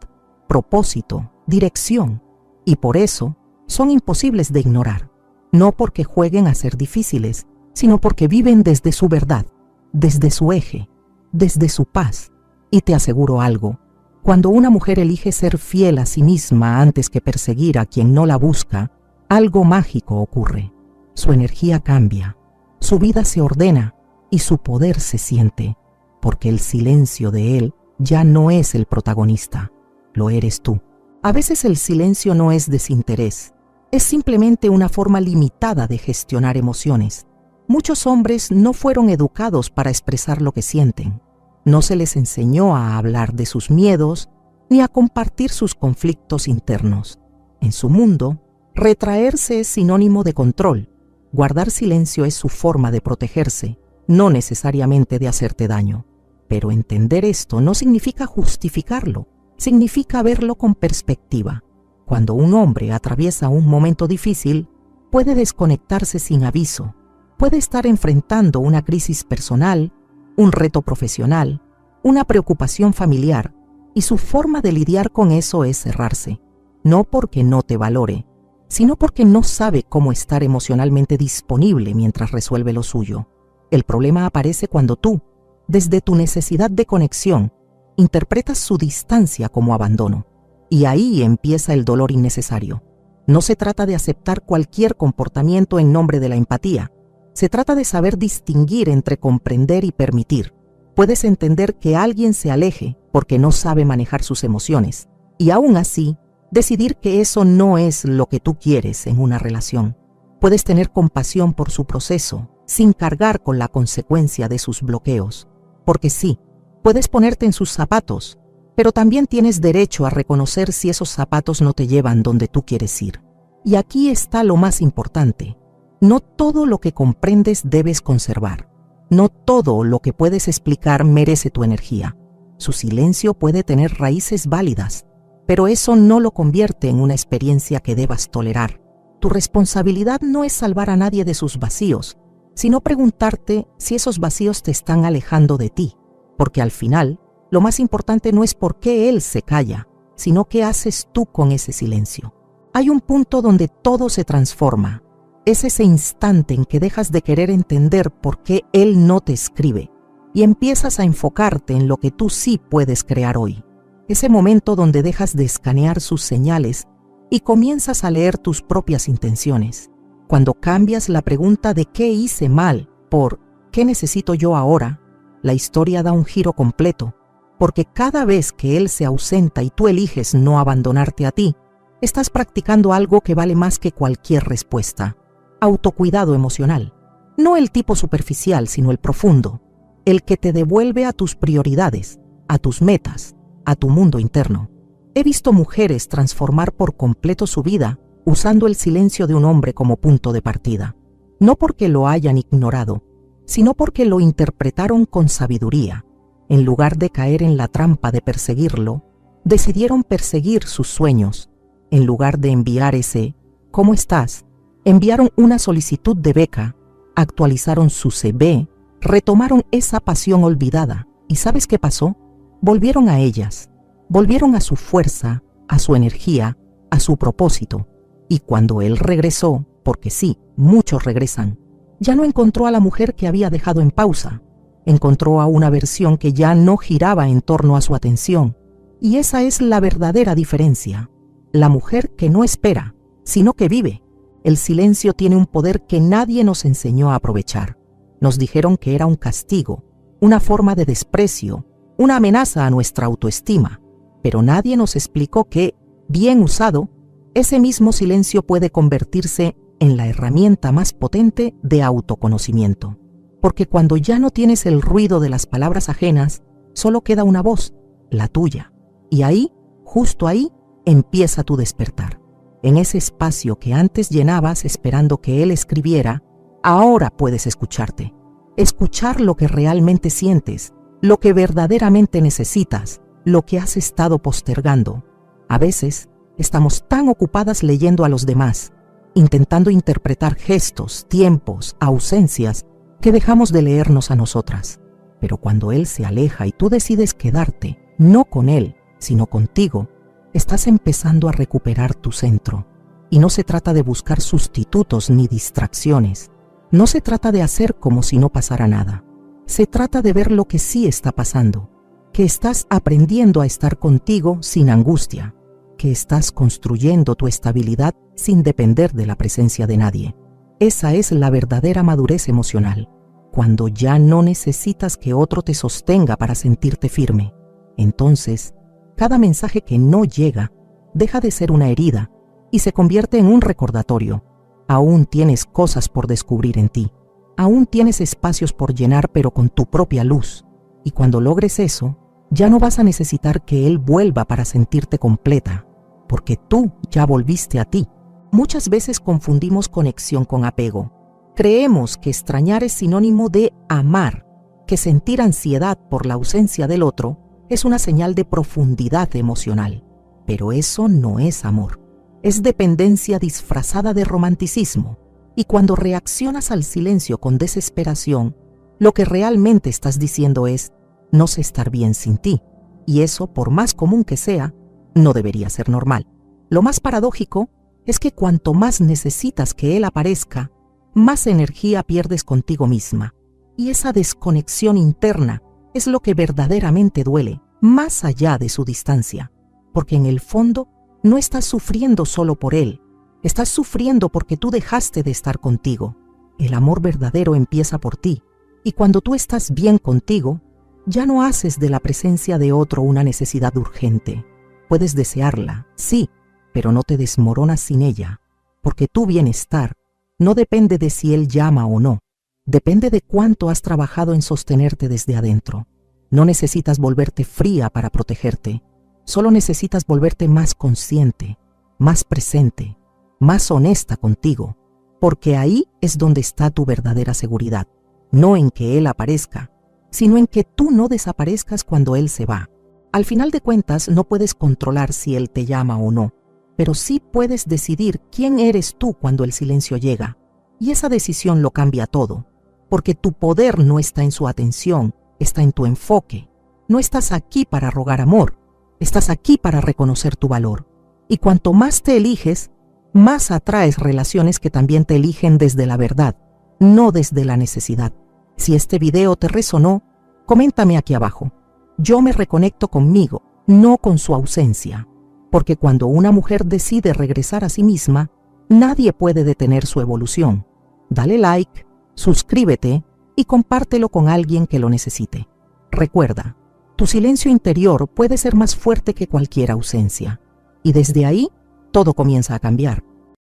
propósito, dirección, y por eso son imposibles de ignorar, no porque jueguen a ser difíciles, sino porque viven desde su verdad, desde su eje, desde su paz. Y te aseguro algo, cuando una mujer elige ser fiel a sí misma antes que perseguir a quien no la busca, algo mágico ocurre. Su energía cambia, su vida se ordena y su poder se siente, porque el silencio de él ya no es el protagonista, lo eres tú. A veces el silencio no es desinterés, es simplemente una forma limitada de gestionar emociones. Muchos hombres no fueron educados para expresar lo que sienten. No se les enseñó a hablar de sus miedos ni a compartir sus conflictos internos. En su mundo, retraerse es sinónimo de control. Guardar silencio es su forma de protegerse, no necesariamente de hacerte daño. Pero entender esto no significa justificarlo, significa verlo con perspectiva. Cuando un hombre atraviesa un momento difícil, puede desconectarse sin aviso, puede estar enfrentando una crisis personal, un reto profesional, una preocupación familiar, y su forma de lidiar con eso es cerrarse, no porque no te valore, sino porque no sabe cómo estar emocionalmente disponible mientras resuelve lo suyo. El problema aparece cuando tú, desde tu necesidad de conexión, interpretas su distancia como abandono, y ahí empieza el dolor innecesario. No se trata de aceptar cualquier comportamiento en nombre de la empatía. Se trata de saber distinguir entre comprender y permitir. Puedes entender que alguien se aleje porque no sabe manejar sus emociones, y aún así, decidir que eso no es lo que tú quieres en una relación. Puedes tener compasión por su proceso, sin cargar con la consecuencia de sus bloqueos. Porque sí, puedes ponerte en sus zapatos, pero también tienes derecho a reconocer si esos zapatos no te llevan donde tú quieres ir. Y aquí está lo más importante. No todo lo que comprendes debes conservar. No todo lo que puedes explicar merece tu energía. Su silencio puede tener raíces válidas, pero eso no lo convierte en una experiencia que debas tolerar. Tu responsabilidad no es salvar a nadie de sus vacíos, sino preguntarte si esos vacíos te están alejando de ti, porque al final, lo más importante no es por qué él se calla, sino qué haces tú con ese silencio. Hay un punto donde todo se transforma. Es ese instante en que dejas de querer entender por qué él no te escribe y empiezas a enfocarte en lo que tú sí puedes crear hoy. Ese momento donde dejas de escanear sus señales y comienzas a leer tus propias intenciones. Cuando cambias la pregunta de qué hice mal por ¿qué necesito yo ahora?, la historia da un giro completo, porque cada vez que él se ausenta y tú eliges no abandonarte a ti, estás practicando algo que vale más que cualquier respuesta. Autocuidado emocional. No el tipo superficial, sino el profundo, el que te devuelve a tus prioridades, a tus metas, a tu mundo interno. He visto mujeres transformar por completo su vida usando el silencio de un hombre como punto de partida, no porque lo hayan ignorado, sino porque lo interpretaron con sabiduría. En lugar de caer en la trampa de perseguirlo, decidieron perseguir sus sueños. En lugar de enviar ese ¿cómo estás?, enviaron una solicitud de beca, actualizaron su CV, retomaron esa pasión olvidada. ¿Y sabes qué pasó? Volvieron a ellas, volvieron a su fuerza, a su energía, a su propósito. Y cuando él regresó, porque sí, muchos regresan, ya no encontró a la mujer que había dejado en pausa. Encontró a una versión que ya no giraba en torno a su atención. Y esa es la verdadera diferencia. La mujer que no espera, sino que vive. El silencio tiene un poder que nadie nos enseñó a aprovechar. Nos dijeron que era un castigo, una forma de desprecio, una amenaza a nuestra autoestima. Pero nadie nos explicó que, bien usado, ese mismo silencio puede convertirse en la herramienta más potente de autoconocimiento. Porque cuando ya no tienes el ruido de las palabras ajenas, solo queda una voz, la tuya. Y ahí, justo ahí, empieza tu despertar. En ese espacio que antes llenabas esperando que él escribiera, ahora puedes escucharte. Escuchar lo que realmente sientes, lo que verdaderamente necesitas, lo que has estado postergando. A veces, estamos tan ocupadas leyendo a los demás, intentando interpretar gestos, tiempos, ausencias, que dejamos de leernos a nosotras. Pero cuando él se aleja y tú decides quedarte, no con él, sino contigo, estás empezando a recuperar tu centro. Y no se trata de buscar sustitutos ni distracciones. No se trata de hacer como si no pasara nada. Se trata de ver lo que sí está pasando, que estás aprendiendo a estar contigo sin angustia, que estás construyendo tu estabilidad sin depender de la presencia de nadie. Esa es la verdadera madurez emocional, cuando ya no necesitas que otro te sostenga para sentirte firme. Entonces, cada mensaje que no llega deja de ser una herida y se convierte en un recordatorio. Aún tienes cosas por descubrir en ti. Aún tienes espacios por llenar, pero con tu propia luz. Y cuando logres eso, ya no vas a necesitar que él vuelva para sentirte completa, porque tú ya volviste a ti. Muchas veces confundimos conexión con apego. Creemos que extrañar es sinónimo de amar, que sentir ansiedad por la ausencia del otro es una señal de profundidad emocional. Pero eso no es amor. Es dependencia disfrazada de romanticismo. Y cuando reaccionas al silencio con desesperación, lo que realmente estás diciendo es, no sé estar bien sin ti. Y eso, por más común que sea, no debería ser normal. Lo más paradójico es que cuanto más necesitas que él aparezca, más energía pierdes contigo misma. Y esa desconexión interna es lo que verdaderamente duele, más allá de su distancia. Porque en el fondo, no estás sufriendo solo por él, estás sufriendo porque tú dejaste de estar contigo. El amor verdadero empieza por ti, y cuando tú estás bien contigo, ya no haces de la presencia de otro una necesidad urgente. Puedes desearla, sí, pero no te desmoronas sin ella, porque tu bienestar no depende de si él llama o no, depende de cuánto has trabajado en sostenerte desde adentro. No necesitas volverte fría para protegerte. Solo necesitas volverte más consciente, más presente, más honesta contigo, porque ahí es donde está tu verdadera seguridad, no en que él aparezca, sino en que tú no desaparezcas cuando él se va. Al final de cuentas, no puedes controlar si él te llama o no, pero sí puedes decidir quién eres tú cuando el silencio llega, y esa decisión lo cambia todo, porque tu poder no está en su atención, está en tu enfoque. No estás aquí para rogar amor, estás aquí para reconocer tu valor. Y cuanto más te eliges, más atraes relaciones que también te eligen desde la verdad, no desde la necesidad. Si este video te resonó, coméntame aquí abajo. Yo me reconecto conmigo, no con su ausencia. Porque cuando una mujer decide regresar a sí misma, nadie puede detener su evolución. Dale like, suscríbete y compártelo con alguien que lo necesite. Recuerda, tu silencio interior puede ser más fuerte que cualquier ausencia. Y desde ahí, todo comienza a cambiar.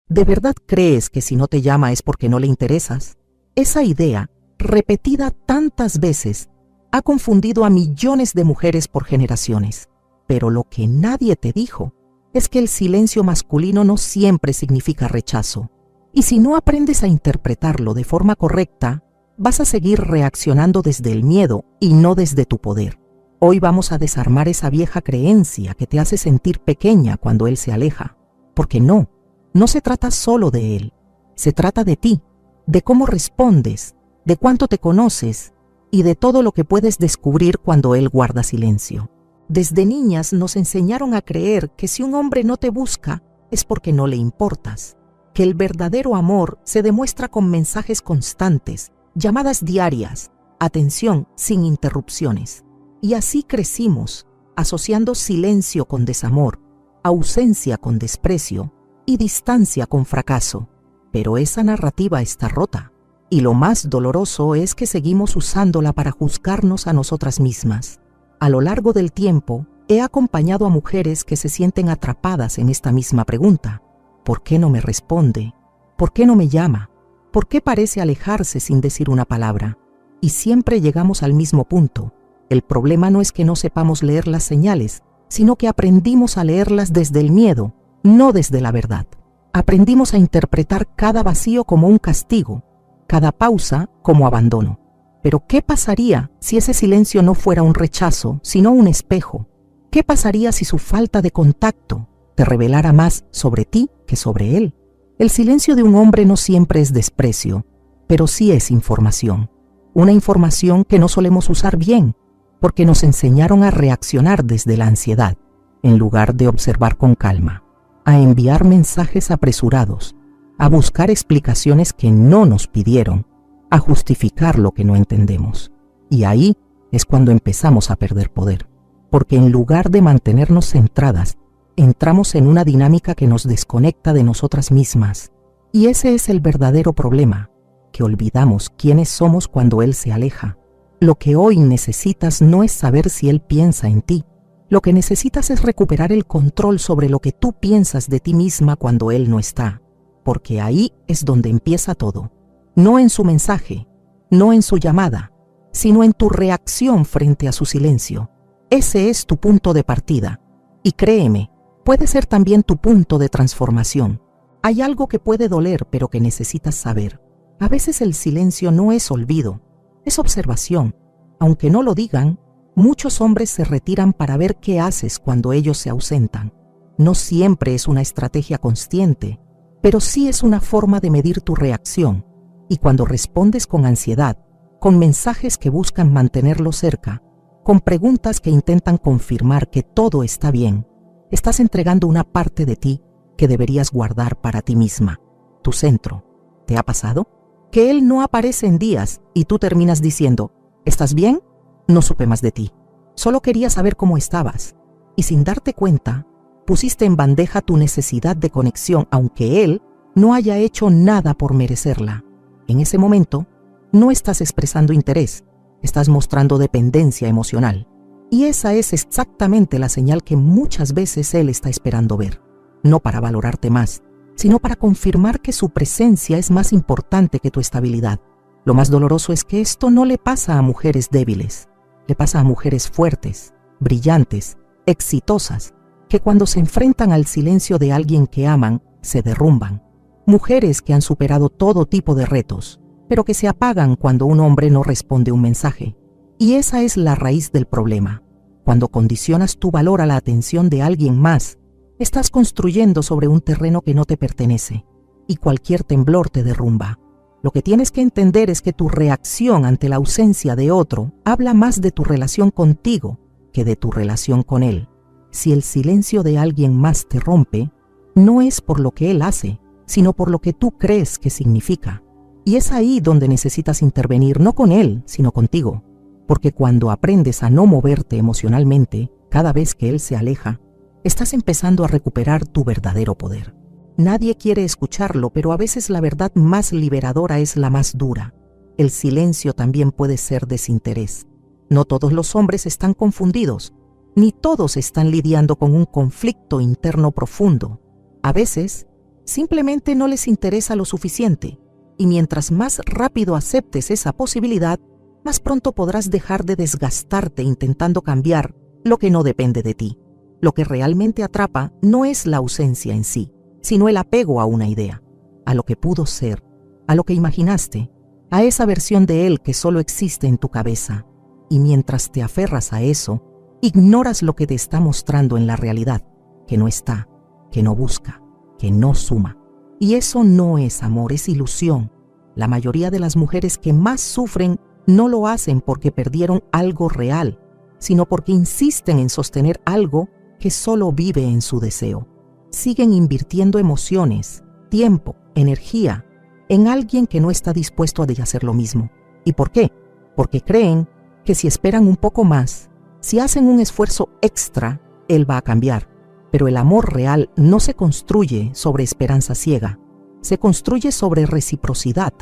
¿De verdad crees que si no te llama es porque no le interesas? Esa idea, repetida tantas veces, ha confundido a millones de mujeres por generaciones. Pero lo que nadie te dijo es que el silencio masculino no siempre significa rechazo. Y si no aprendes a interpretarlo de forma correcta, vas a seguir reaccionando desde el miedo y no desde tu poder. Hoy vamos a desarmar esa vieja creencia que te hace sentir pequeña cuando él se aleja. Porque no se trata solo de él. Se trata de ti, de cómo respondes, de cuánto te conoces y de todo lo que puedes descubrir cuando él guarda silencio. Desde niñas nos enseñaron a creer que si un hombre no te busca es porque no le importas, que el verdadero amor se demuestra con mensajes constantes, llamadas diarias, atención sin interrupciones. Y así crecimos, asociando silencio con desamor, ausencia con desprecio y distancia con fracaso. Pero esa narrativa está rota, y lo más doloroso es que seguimos usándola para juzgarnos a nosotras mismas. A lo largo del tiempo, he acompañado a mujeres que se sienten atrapadas en esta misma pregunta. ¿Por qué no me responde? ¿Por qué no me llama? ¿Por qué parece alejarse sin decir una palabra? Y siempre llegamos al mismo punto. El problema no es que no sepamos leer las señales, sino que aprendimos a leerlas desde el miedo, no desde la verdad. Aprendimos a interpretar cada vacío como un castigo, cada pausa como abandono. Pero ¿qué pasaría si ese silencio no fuera un rechazo, sino un espejo? ¿Qué pasaría si su falta de contacto te revelara más sobre ti que sobre él? El silencio de un hombre no siempre es desprecio, pero sí es información. Una información que no solemos usar bien, porque nos enseñaron a reaccionar desde la ansiedad, en lugar de observar con calma, a enviar mensajes apresurados, a buscar explicaciones que no nos pidieron, a justificar lo que no entendemos. Y ahí es cuando empezamos a perder poder, porque en lugar de mantenernos centradas, entramos en una dinámica que nos desconecta de nosotras mismas. Y ese es el verdadero problema, que olvidamos quiénes somos cuando él se aleja. Lo que hoy necesitas no es saber si él piensa en ti. Lo que necesitas es recuperar el control sobre lo que tú piensas de ti misma cuando él no está, porque ahí es donde empieza todo. No en su mensaje, no en su llamada, sino en tu reacción frente a su silencio. Ese es tu punto de partida. Y créeme, puede ser también tu punto de transformación. Hay algo que puede doler, pero que necesitas saber. A veces el silencio no es olvido, es observación. Aunque no lo digan, muchos hombres se retiran para ver qué haces cuando ellos se ausentan. No siempre es una estrategia consciente, pero sí es una forma de medir tu reacción. Y cuando respondes con ansiedad, con mensajes que buscan mantenerlo cerca, con preguntas que intentan confirmar que todo está bien, estás entregando una parte de ti que deberías guardar para ti misma, tu centro. ¿Te ha pasado? Que él no aparece en días y tú terminas diciendo, ¿estás bien? No supe más de ti. Solo quería saber cómo estabas. Y sin darte cuenta, pusiste en bandeja tu necesidad de conexión, aunque él no haya hecho nada por merecerla. En ese momento, no estás expresando interés, estás mostrando dependencia emocional. Y esa es exactamente la señal que muchas veces él está esperando ver. No para valorarte más, sino para confirmar que su presencia es más importante que tu estabilidad. Lo más doloroso es que esto no le pasa a mujeres débiles, le pasa a mujeres fuertes, brillantes, exitosas, que cuando se enfrentan al silencio de alguien que aman, se derrumban. Mujeres que han superado todo tipo de retos, pero que se apagan cuando un hombre no responde un mensaje. Y esa es la raíz del problema. Cuando condicionas tu valor a la atención de alguien más, estás construyendo sobre un terreno que no te pertenece, y cualquier temblor te derrumba. Lo que tienes que entender es que tu reacción ante la ausencia de otro habla más de tu relación contigo que de tu relación con él. Si el silencio de alguien más te rompe, no es por lo que él hace, sino por lo que tú crees que significa. Y es ahí donde necesitas intervenir, no con él, sino contigo. Porque cuando aprendes a no moverte emocionalmente cada vez que él se aleja, estás empezando a recuperar tu verdadero poder. Nadie quiere escucharlo, pero a veces la verdad más liberadora es la más dura. El silencio también puede ser desinterés. No todos los hombres están confundidos, ni todos están lidiando con un conflicto interno profundo. A veces, simplemente no les interesa lo suficiente, y mientras más rápido aceptes esa posibilidad, más pronto podrás dejar de desgastarte intentando cambiar lo que no depende de ti. Lo que realmente atrapa no es la ausencia en sí, sino el apego a una idea, a lo que pudo ser, a lo que imaginaste, a esa versión de él que solo existe en tu cabeza. Y mientras te aferras a eso, ignoras lo que te está mostrando en la realidad, que no está, que no busca, que no suma. Y eso no es amor, es ilusión. La mayoría de las mujeres que más sufren no lo hacen porque perdieron algo real, sino porque insisten en sostener algo que solo vive en su deseo. Siguen invirtiendo emociones, tiempo, energía en alguien que no está dispuesto a hacer lo mismo. ¿Y por qué? Porque creen que si esperan un poco más, si hacen un esfuerzo extra, él va a cambiar. Pero el amor real no se construye sobre esperanza ciega, se construye sobre reciprocidad.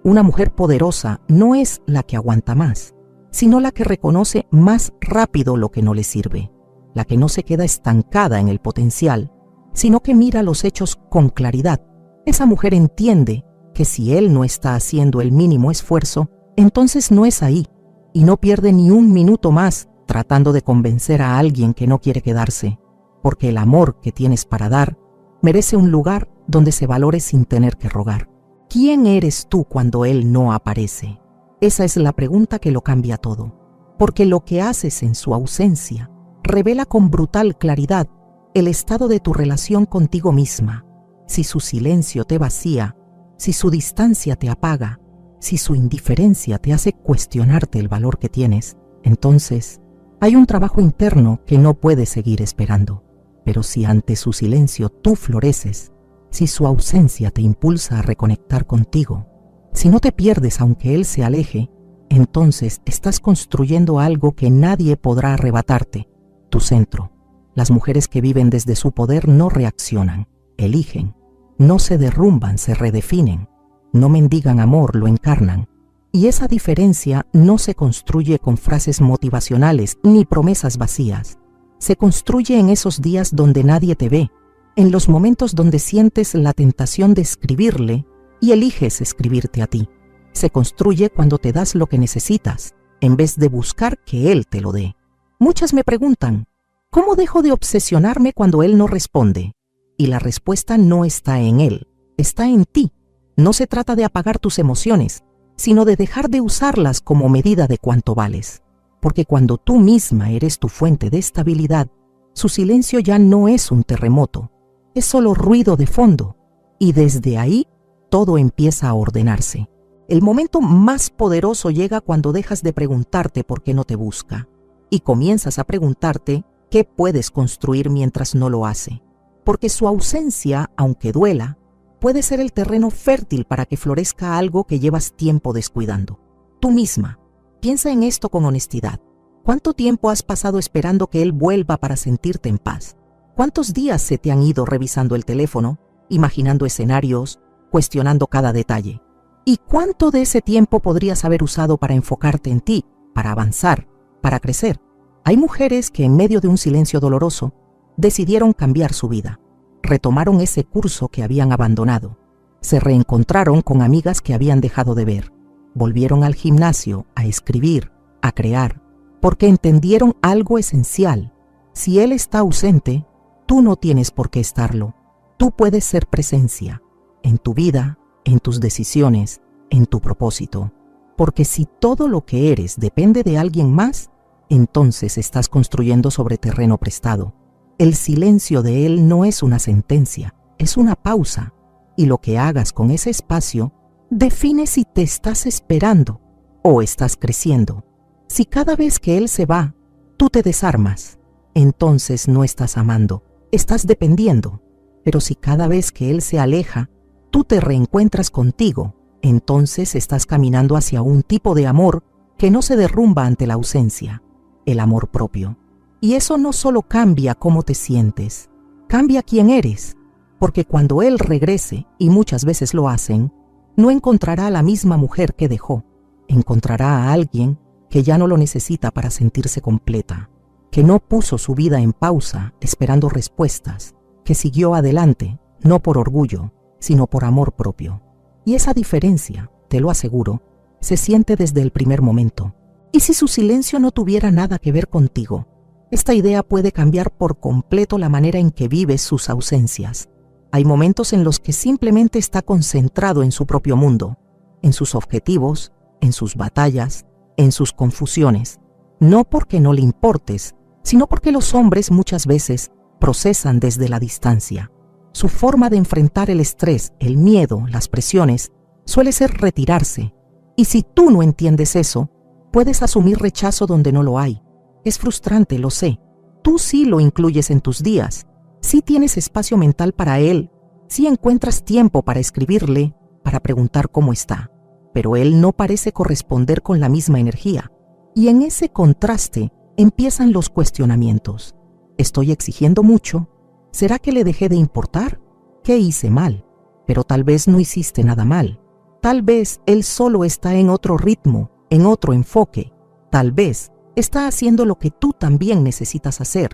Una mujer poderosa no es la que aguanta más, sino la que reconoce más rápido lo que no le sirve, la que no se queda estancada en el potencial, sino que mira los hechos con claridad. Esa mujer entiende que si él no está haciendo el mínimo esfuerzo, entonces no es ahí, y no pierde ni un minuto más tratando de convencer a alguien que no quiere quedarse, porque el amor que tienes para dar merece un lugar donde se valore sin tener que rogar. ¿Quién eres tú cuando él no aparece? Esa es la pregunta que lo cambia todo, porque lo que haces en su ausencia revela con brutal claridad el estado de tu relación contigo misma. Si su silencio te vacía, si su distancia te apaga, si su indiferencia te hace cuestionarte el valor que tienes, entonces hay un trabajo interno que no puedes seguir esperando. Pero si ante su silencio tú floreces, si su ausencia te impulsa a reconectar contigo, si no te pierdes aunque él se aleje, entonces estás construyendo algo que nadie podrá arrebatarte, tu centro. Las mujeres que viven desde su poder no reaccionan, eligen, no se derrumban, se redefinen, no mendigan amor, lo encarnan. Y esa diferencia no se construye con frases motivacionales ni promesas vacías. Se construye en esos días donde nadie te ve, en los momentos donde sientes la tentación de escribirle y eliges escribirte a ti. Se construye cuando te das lo que necesitas, en vez de buscar que él te lo dé. Muchas me preguntan, ¿cómo dejo de obsesionarme cuando él no responde? Y la respuesta no está en él, está en ti. No se trata de apagar tus emociones, sino de dejar de usarlas como medida de cuánto vales. Porque cuando tú misma eres tu fuente de estabilidad, su silencio ya no es un terremoto, es solo ruido de fondo, y desde ahí todo empieza a ordenarse. El momento más poderoso llega cuando dejas de preguntarte por qué no te busca, y comienzas a preguntarte qué puedes construir mientras no lo hace. Porque su ausencia, aunque duela, puede ser el terreno fértil para que florezca algo que llevas tiempo descuidando. Tú misma, piensa en esto con honestidad. ¿Cuánto tiempo has pasado esperando que él vuelva para sentirte en paz? ¿Cuántos días se te han ido revisando el teléfono, imaginando escenarios, cuestionando cada detalle? ¿Y cuánto de ese tiempo podrías haber usado para enfocarte en ti, para avanzar, para crecer? Hay mujeres que en medio de un silencio doloroso decidieron cambiar su vida. Retomaron ese curso que habían abandonado. Se reencontraron con amigas que habían dejado de ver. Volvieron al gimnasio, a escribir, a crear, porque entendieron algo esencial. Si él está ausente, tú no tienes por qué estarlo. Tú puedes ser presencia en tu vida, en tus decisiones, en tu propósito. Porque si todo lo que eres depende de alguien más, entonces estás construyendo sobre terreno prestado. El silencio de él no es una sentencia, es una pausa. Y lo que hagas con ese espacio define si te estás esperando o estás creciendo. Si cada vez que él se va, tú te desarmas, entonces no estás amando, estás dependiendo. Pero si cada vez que él se aleja, tú te reencuentras contigo, entonces estás caminando hacia un tipo de amor que no se derrumba ante la ausencia, el amor propio. Y eso no solo cambia cómo te sientes, cambia quién eres, porque cuando él regrese, y muchas veces lo hacen, no encontrará a la misma mujer que dejó, encontrará a alguien que ya no lo necesita para sentirse completa, que no puso su vida en pausa esperando respuestas, que siguió adelante, no por orgullo, sino por amor propio. Y esa diferencia, te lo aseguro, se siente desde el primer momento. ¿Y si su silencio no tuviera nada que ver contigo? Esta idea puede cambiar por completo la manera en que vives sus ausencias. Hay momentos en los que simplemente está concentrado en su propio mundo, en sus objetivos, en sus batallas, en sus confusiones. No porque no le importes, sino porque los hombres muchas veces procesan desde la distancia. Su forma de enfrentar el estrés, el miedo, las presiones, suele ser retirarse. Y si tú no entiendes eso, puedes asumir rechazo donde no lo hay. Es frustrante, lo sé. Tú sí lo incluyes en tus días. Sí tienes espacio mental para él. Sí encuentras tiempo para escribirle, para preguntar cómo está. Pero él no parece corresponder con la misma energía. Y en ese contraste empiezan los cuestionamientos. ¿Estoy exigiendo mucho? ¿Será que le dejé de importar? ¿Qué hice mal? Pero tal vez no hiciste nada mal. Tal vez él solo está en otro ritmo, en otro enfoque. Tal vez está haciendo lo que tú también necesitas hacer,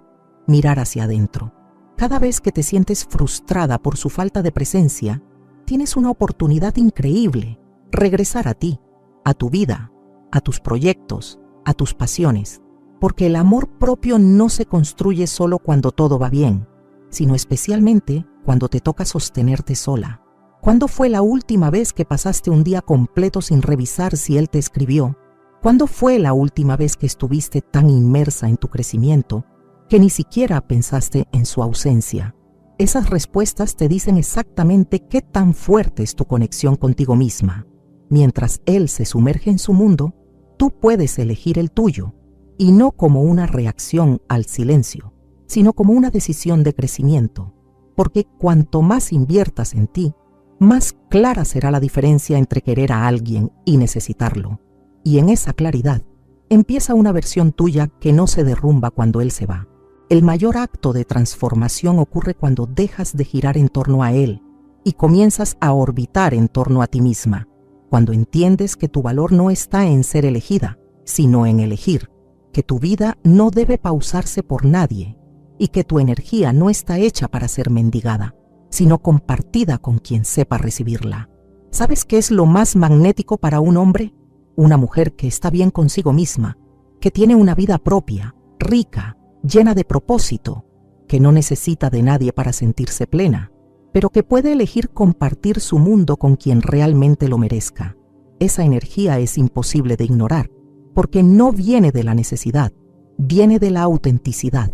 mirar hacia adentro. Cada vez que te sientes frustrada por su falta de presencia, tienes una oportunidad increíble: regresar a ti, a tu vida, a tus proyectos, a tus pasiones. Porque el amor propio no se construye solo cuando todo va bien, sino especialmente cuando te toca sostenerte sola. ¿Cuándo fue la última vez que pasaste un día completo sin revisar si él te escribió? ¿Cuándo fue la última vez que estuviste tan inmersa en tu crecimiento que ni siquiera pensaste en su ausencia? Esas respuestas te dicen exactamente qué tan fuerte es tu conexión contigo misma. Mientras él se sumerge en su mundo, tú puedes elegir el tuyo, y no como una reacción al silencio, sino como una decisión de crecimiento, porque cuanto más inviertas en ti, más clara será la diferencia entre querer a alguien y necesitarlo. Y en esa claridad empieza una versión tuya que no se derrumba cuando él se va. El mayor acto de transformación ocurre cuando dejas de girar en torno a él y comienzas a orbitar en torno a ti misma, cuando entiendes que tu valor no está en ser elegida, sino en elegir, que tu vida no debe pausarse por nadie y que tu energía no está hecha para ser mendigada, sino compartida con quien sepa recibirla. ¿Sabes qué es lo más magnético para un hombre? Una mujer que está bien consigo misma, que tiene una vida propia, rica, llena de propósito, que no necesita de nadie para sentirse plena, pero que puede elegir compartir su mundo con quien realmente lo merezca. Esa energía es imposible de ignorar, porque no viene de la necesidad, viene de la autenticidad.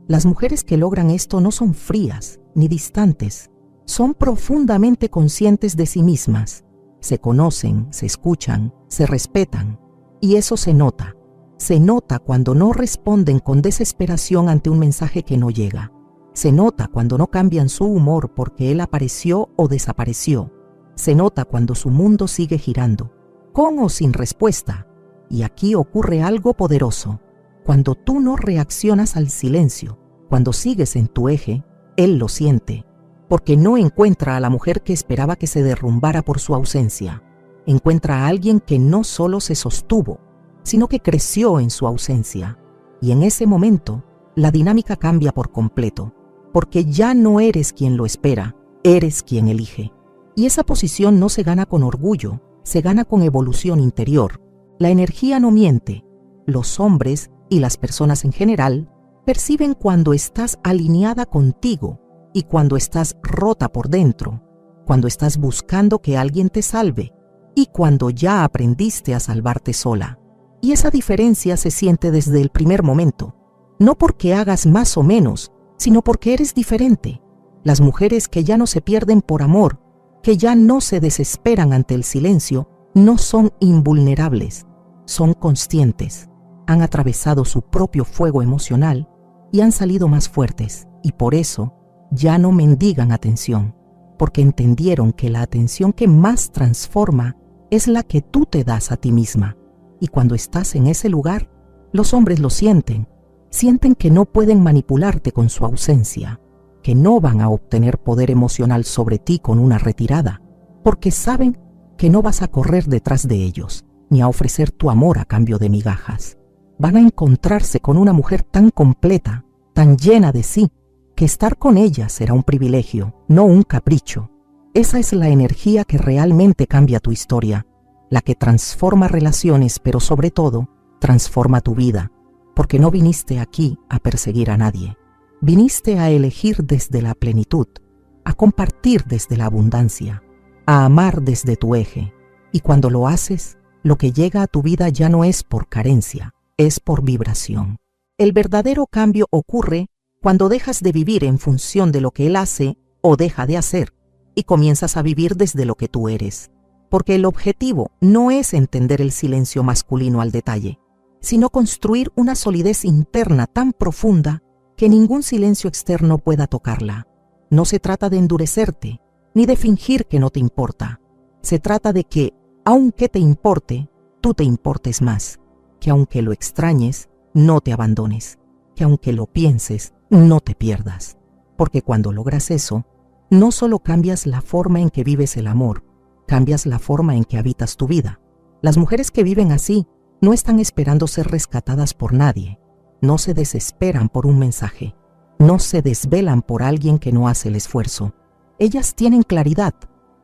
Las mujeres que logran esto no son frías ni distantes, son profundamente conscientes de sí mismas. Se conocen, se escuchan, se respetan, y eso se nota. Se nota cuando no responden con desesperación ante un mensaje que no llega. Se nota cuando no cambian su humor porque él apareció o desapareció. Se nota cuando su mundo sigue girando, con o sin respuesta. Y aquí ocurre algo poderoso. Cuando tú no reaccionas al silencio, cuando sigues en tu eje, él lo siente, porque no encuentra a la mujer que esperaba que se derrumbara por su ausencia. Encuentra a alguien que no solo se sostuvo, sino que creció en su ausencia. Y en ese momento, la dinámica cambia por completo, porque ya no eres quien lo espera, eres quien elige. Y esa posición no se gana con orgullo, se gana con evolución interior. La energía no miente. Los hombres y las personas en general perciben cuando estás alineada contigo y cuando estás rota por dentro, cuando estás buscando que alguien te salve y cuando ya aprendiste a salvarte sola. Y esa diferencia se siente desde el primer momento, no porque hagas más o menos, sino porque eres diferente. Las mujeres que ya no se pierden por amor, que ya no se desesperan ante el silencio, no son invulnerables, son conscientes, han atravesado su propio fuego emocional y han salido más fuertes, y por eso ya no mendigan atención, porque entendieron que la atención que más transforma es la que tú te das a ti misma. Y cuando estás en ese lugar, los hombres lo sienten, sienten que no pueden manipularte con su ausencia, que no van a obtener poder emocional sobre ti con una retirada, porque saben que no vas a correr detrás de ellos, ni a ofrecer tu amor a cambio de migajas. Van a encontrarse con una mujer tan completa, tan llena de sí, que estar con ella será un privilegio, no un capricho. Esa es la energía que realmente cambia tu historia, la que transforma relaciones, pero sobre todo, transforma tu vida, porque no viniste aquí a perseguir a nadie. Viniste a elegir desde la plenitud, a compartir desde la abundancia, a amar desde tu eje. Y cuando lo haces, lo que llega a tu vida ya no es por carencia, es por vibración. El verdadero cambio ocurre cuando dejas de vivir en función de lo que él hace o deja de hacer y comienzas a vivir desde lo que tú eres. Porque el objetivo no es entender el silencio masculino al detalle, sino construir una solidez interna tan profunda que ningún silencio externo pueda tocarla. No se trata de endurecerte, ni de fingir que no te importa. Se trata de que, aunque te importe, tú te importes más, que aunque lo extrañes, no te abandones, que aunque lo pienses, no te pierdas. Porque cuando logras eso, no solo cambias la forma en que vives el amor, cambias la forma en que habitas tu vida. Las mujeres que viven así no están esperando ser rescatadas por nadie, no se desesperan por un mensaje, No se desvelan por alguien que no hace el esfuerzo. Ellas tienen claridad,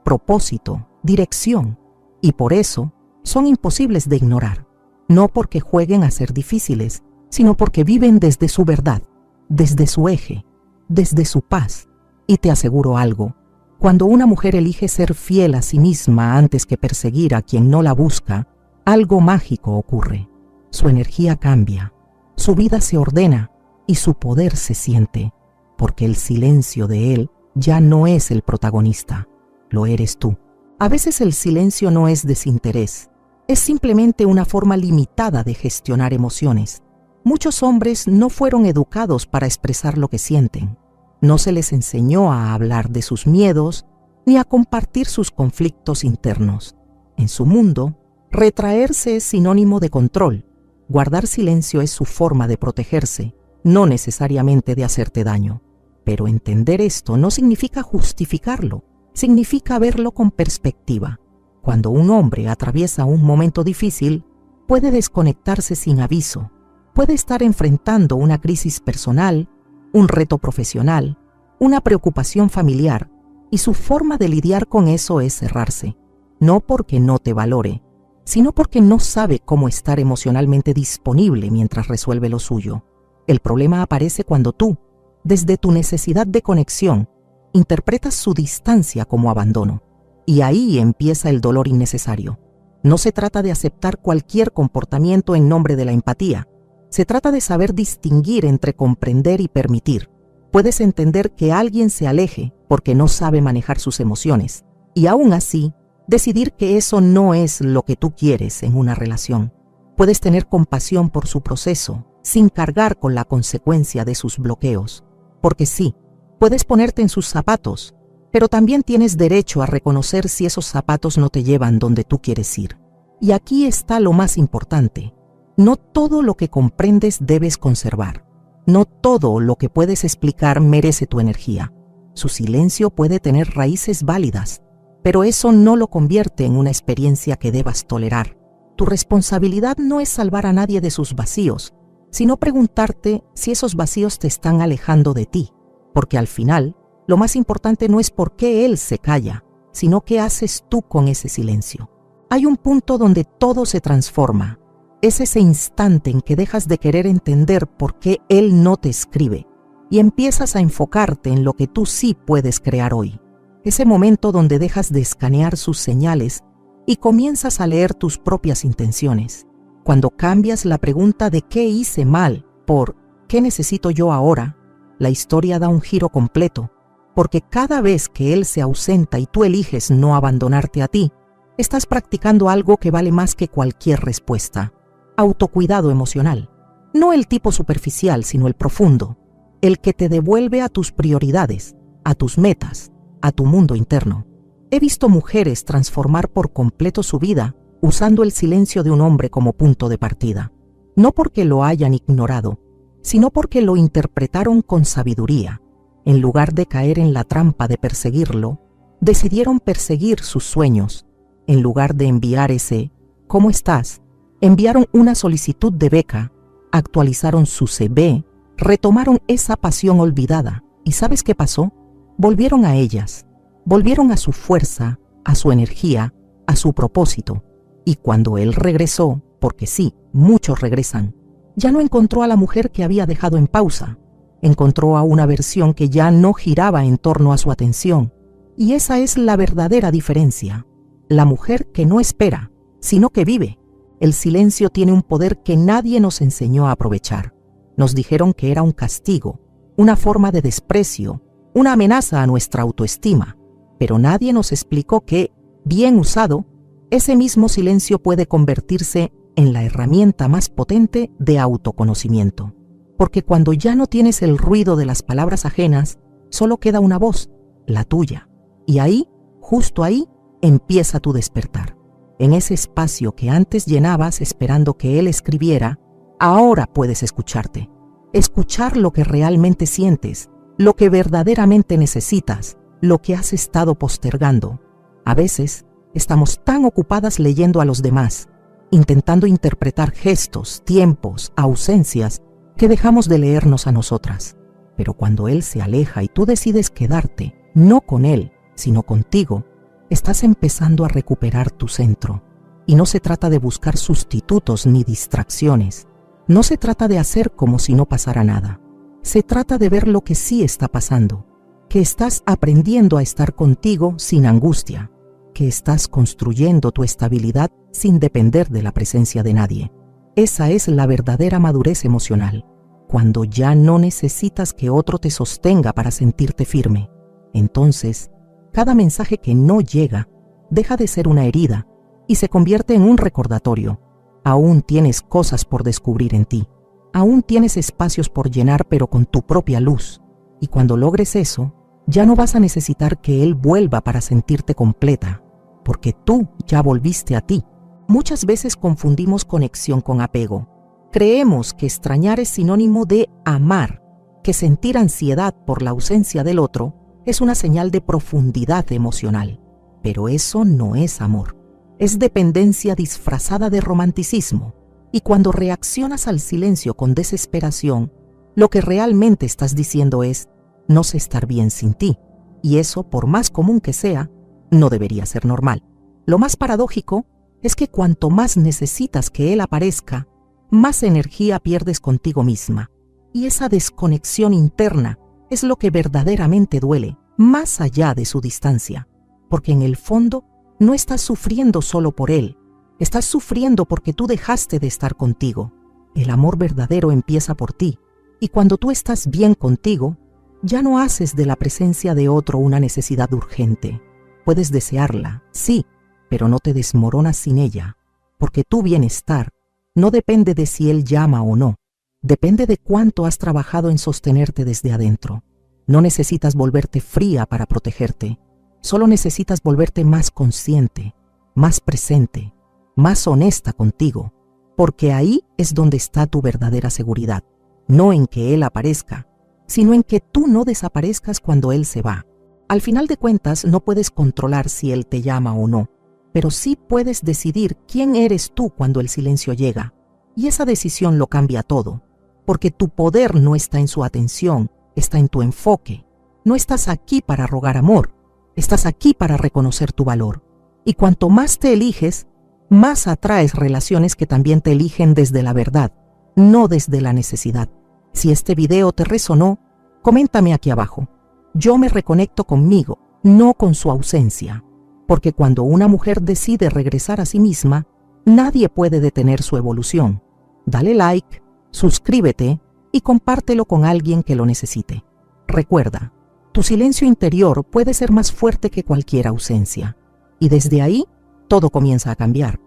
propósito, dirección, y por eso son imposibles de ignorar. No porque jueguen a ser difíciles, sino porque viven desde su verdad, desde su eje, desde su paz. Y te aseguro algo, cuando una mujer elige ser fiel a sí misma antes que perseguir a quien no la busca, algo mágico ocurre. Su energía cambia, su vida se ordena y su poder se siente, porque el silencio de él ya no es el protagonista, lo eres tú. A veces el silencio no es desinterés, es simplemente una forma limitada de gestionar emociones. Muchos hombres no fueron educados para expresar lo que sienten. No se les enseñó a hablar de sus miedos ni a compartir sus conflictos internos. En su mundo, retraerse es sinónimo de control. Guardar silencio es su forma de protegerse, no necesariamente de hacerte daño. Pero entender esto no significa justificarlo, significa verlo con perspectiva. Cuando un hombre atraviesa un momento difícil, puede desconectarse sin aviso, puede estar enfrentando una crisis personal, un reto profesional, una preocupación familiar, y su forma de lidiar con eso es cerrarse, no porque no te valore, sino porque no sabe cómo estar emocionalmente disponible mientras resuelve lo suyo. El problema aparece cuando tú, desde tu necesidad de conexión, interpretas su distancia como abandono, y ahí empieza el dolor innecesario. No se trata de aceptar cualquier comportamiento en nombre de la empatía, se trata de saber distinguir entre comprender y permitir. Puedes entender que alguien se aleje porque no sabe manejar sus emociones, y aún así, decidir que eso no es lo que tú quieres en una relación. Puedes tener compasión por su proceso, sin cargar con la consecuencia de sus bloqueos. Porque sí, puedes ponerte en sus zapatos, pero también tienes derecho a reconocer si esos zapatos no te llevan donde tú quieres ir. Y aquí está lo más importante. No todo lo que comprendes debes conservar. No todo lo que puedes explicar merece tu energía. Su silencio puede tener raíces válidas, pero eso no lo convierte en una experiencia que debas tolerar. Tu responsabilidad no es salvar a nadie de sus vacíos, sino preguntarte si esos vacíos te están alejando de ti, porque al final, lo más importante no es por qué él se calla, sino qué haces tú con ese silencio. Hay un punto donde todo se transforma. Es ese instante en que dejas de querer entender por qué él no te escribe y empiezas a enfocarte en lo que tú sí puedes crear hoy. Ese momento donde dejas de escanear sus señales y comienzas a leer tus propias intenciones. Cuando cambias la pregunta de qué hice mal por ¿qué necesito yo ahora?, la historia da un giro completo, porque cada vez que él se ausenta y tú eliges no abandonarte a ti, estás practicando algo que vale más que cualquier respuesta. Autocuidado emocional. No el tipo superficial, sino el profundo, el que te devuelve a tus prioridades, a tus metas, a tu mundo interno. He visto mujeres transformar por completo su vida usando el silencio de un hombre como punto de partida. No porque lo hayan ignorado, sino porque lo interpretaron con sabiduría. En lugar de caer en la trampa de perseguirlo, decidieron perseguir sus sueños. En lugar de enviar ese ¿cómo estás?, enviaron una solicitud de beca, actualizaron su CV, retomaron esa pasión olvidada. ¿Y sabes qué pasó? Volvieron a ellas, volvieron a su fuerza, a su energía, a su propósito. Y cuando él regresó, porque sí, muchos regresan, ya no encontró a la mujer que había dejado en pausa. Encontró a una versión que ya no giraba en torno a su atención. Y esa es la verdadera diferencia. La mujer que no espera, sino que vive. El silencio tiene un poder que nadie nos enseñó a aprovechar. Nos dijeron que era un castigo, una forma de desprecio, una amenaza a nuestra autoestima. Pero nadie nos explicó que, bien usado, ese mismo silencio puede convertirse en la herramienta más potente de autoconocimiento. Porque cuando ya no tienes el ruido de las palabras ajenas, solo queda una voz, la tuya. Y ahí, justo ahí, empieza tu despertar. En ese espacio que antes llenabas esperando que él escribiera, ahora puedes escucharte. Escuchar lo que realmente sientes, lo que verdaderamente necesitas, lo que has estado postergando. A veces, estamos tan ocupadas leyendo a los demás, intentando interpretar gestos, tiempos, ausencias, que dejamos de leernos a nosotras. Pero cuando él se aleja y tú decides quedarte, no con él, sino contigo, estás empezando a recuperar tu centro. Y no se trata de buscar sustitutos ni distracciones. No se trata de hacer como si no pasara nada. Se trata de ver lo que sí está pasando, que estás aprendiendo a estar contigo sin angustia, que estás construyendo tu estabilidad sin depender de la presencia de nadie. Esa es la verdadera madurez emocional, cuando ya no necesitas que otro te sostenga para sentirte firme. Entonces, cada mensaje que no llega deja de ser una herida y se convierte en un recordatorio. Aún tienes cosas por descubrir en ti. Aún tienes espacios por llenar, pero con tu propia luz. Y cuando logres eso, ya no vas a necesitar que él vuelva para sentirte completa, porque tú ya volviste a ti. Muchas veces confundimos conexión con apego. Creemos que extrañar es sinónimo de amar, que sentir ansiedad por la ausencia del otro es una señal de profundidad emocional. Pero eso no es amor. Es dependencia disfrazada de romanticismo. Y cuando reaccionas al silencio con desesperación, lo que realmente estás diciendo es: no sé estar bien sin ti. Y eso, por más común que sea, no debería ser normal. Lo más paradójico es que cuanto más necesitas que él aparezca, más energía pierdes contigo misma. Y esa desconexión interna es lo que verdaderamente duele, más allá de su distancia. Porque en el fondo no estás sufriendo solo por él. Estás sufriendo porque tú dejaste de estar contigo. El amor verdadero empieza por ti. Y cuando tú estás bien contigo, ya no haces de la presencia de otro una necesidad urgente. Puedes desearla, sí, pero no te desmoronas sin ella. Porque tu bienestar no depende de si él llama o no. Depende de cuánto has trabajado en sostenerte desde adentro. No necesitas volverte fría para protegerte. Solo necesitas volverte más consciente, más presente, más honesta contigo, porque ahí es donde está tu verdadera seguridad, no en que él aparezca, sino en que tú no desaparezcas cuando él se va. Al final de cuentas, no puedes controlar si él te llama o no, pero sí puedes decidir quién eres tú cuando el silencio llega, y esa decisión lo cambia todo, porque tu poder no está en su atención, está en tu enfoque. No estás aquí para rogar amor, estás aquí para reconocer tu valor. Y cuanto más te eliges, más atraes relaciones que también te eligen desde la verdad, no desde la necesidad. Si este video te resonó, coméntame aquí abajo. Yo me reconecto conmigo, no con su ausencia. Porque cuando una mujer decide regresar a sí misma, nadie puede detener su evolución. Dale like, suscríbete y compártelo con alguien que lo necesite. Recuerda, tu silencio interior puede ser más fuerte que cualquier ausencia. Y desde ahí, todo comienza a cambiar.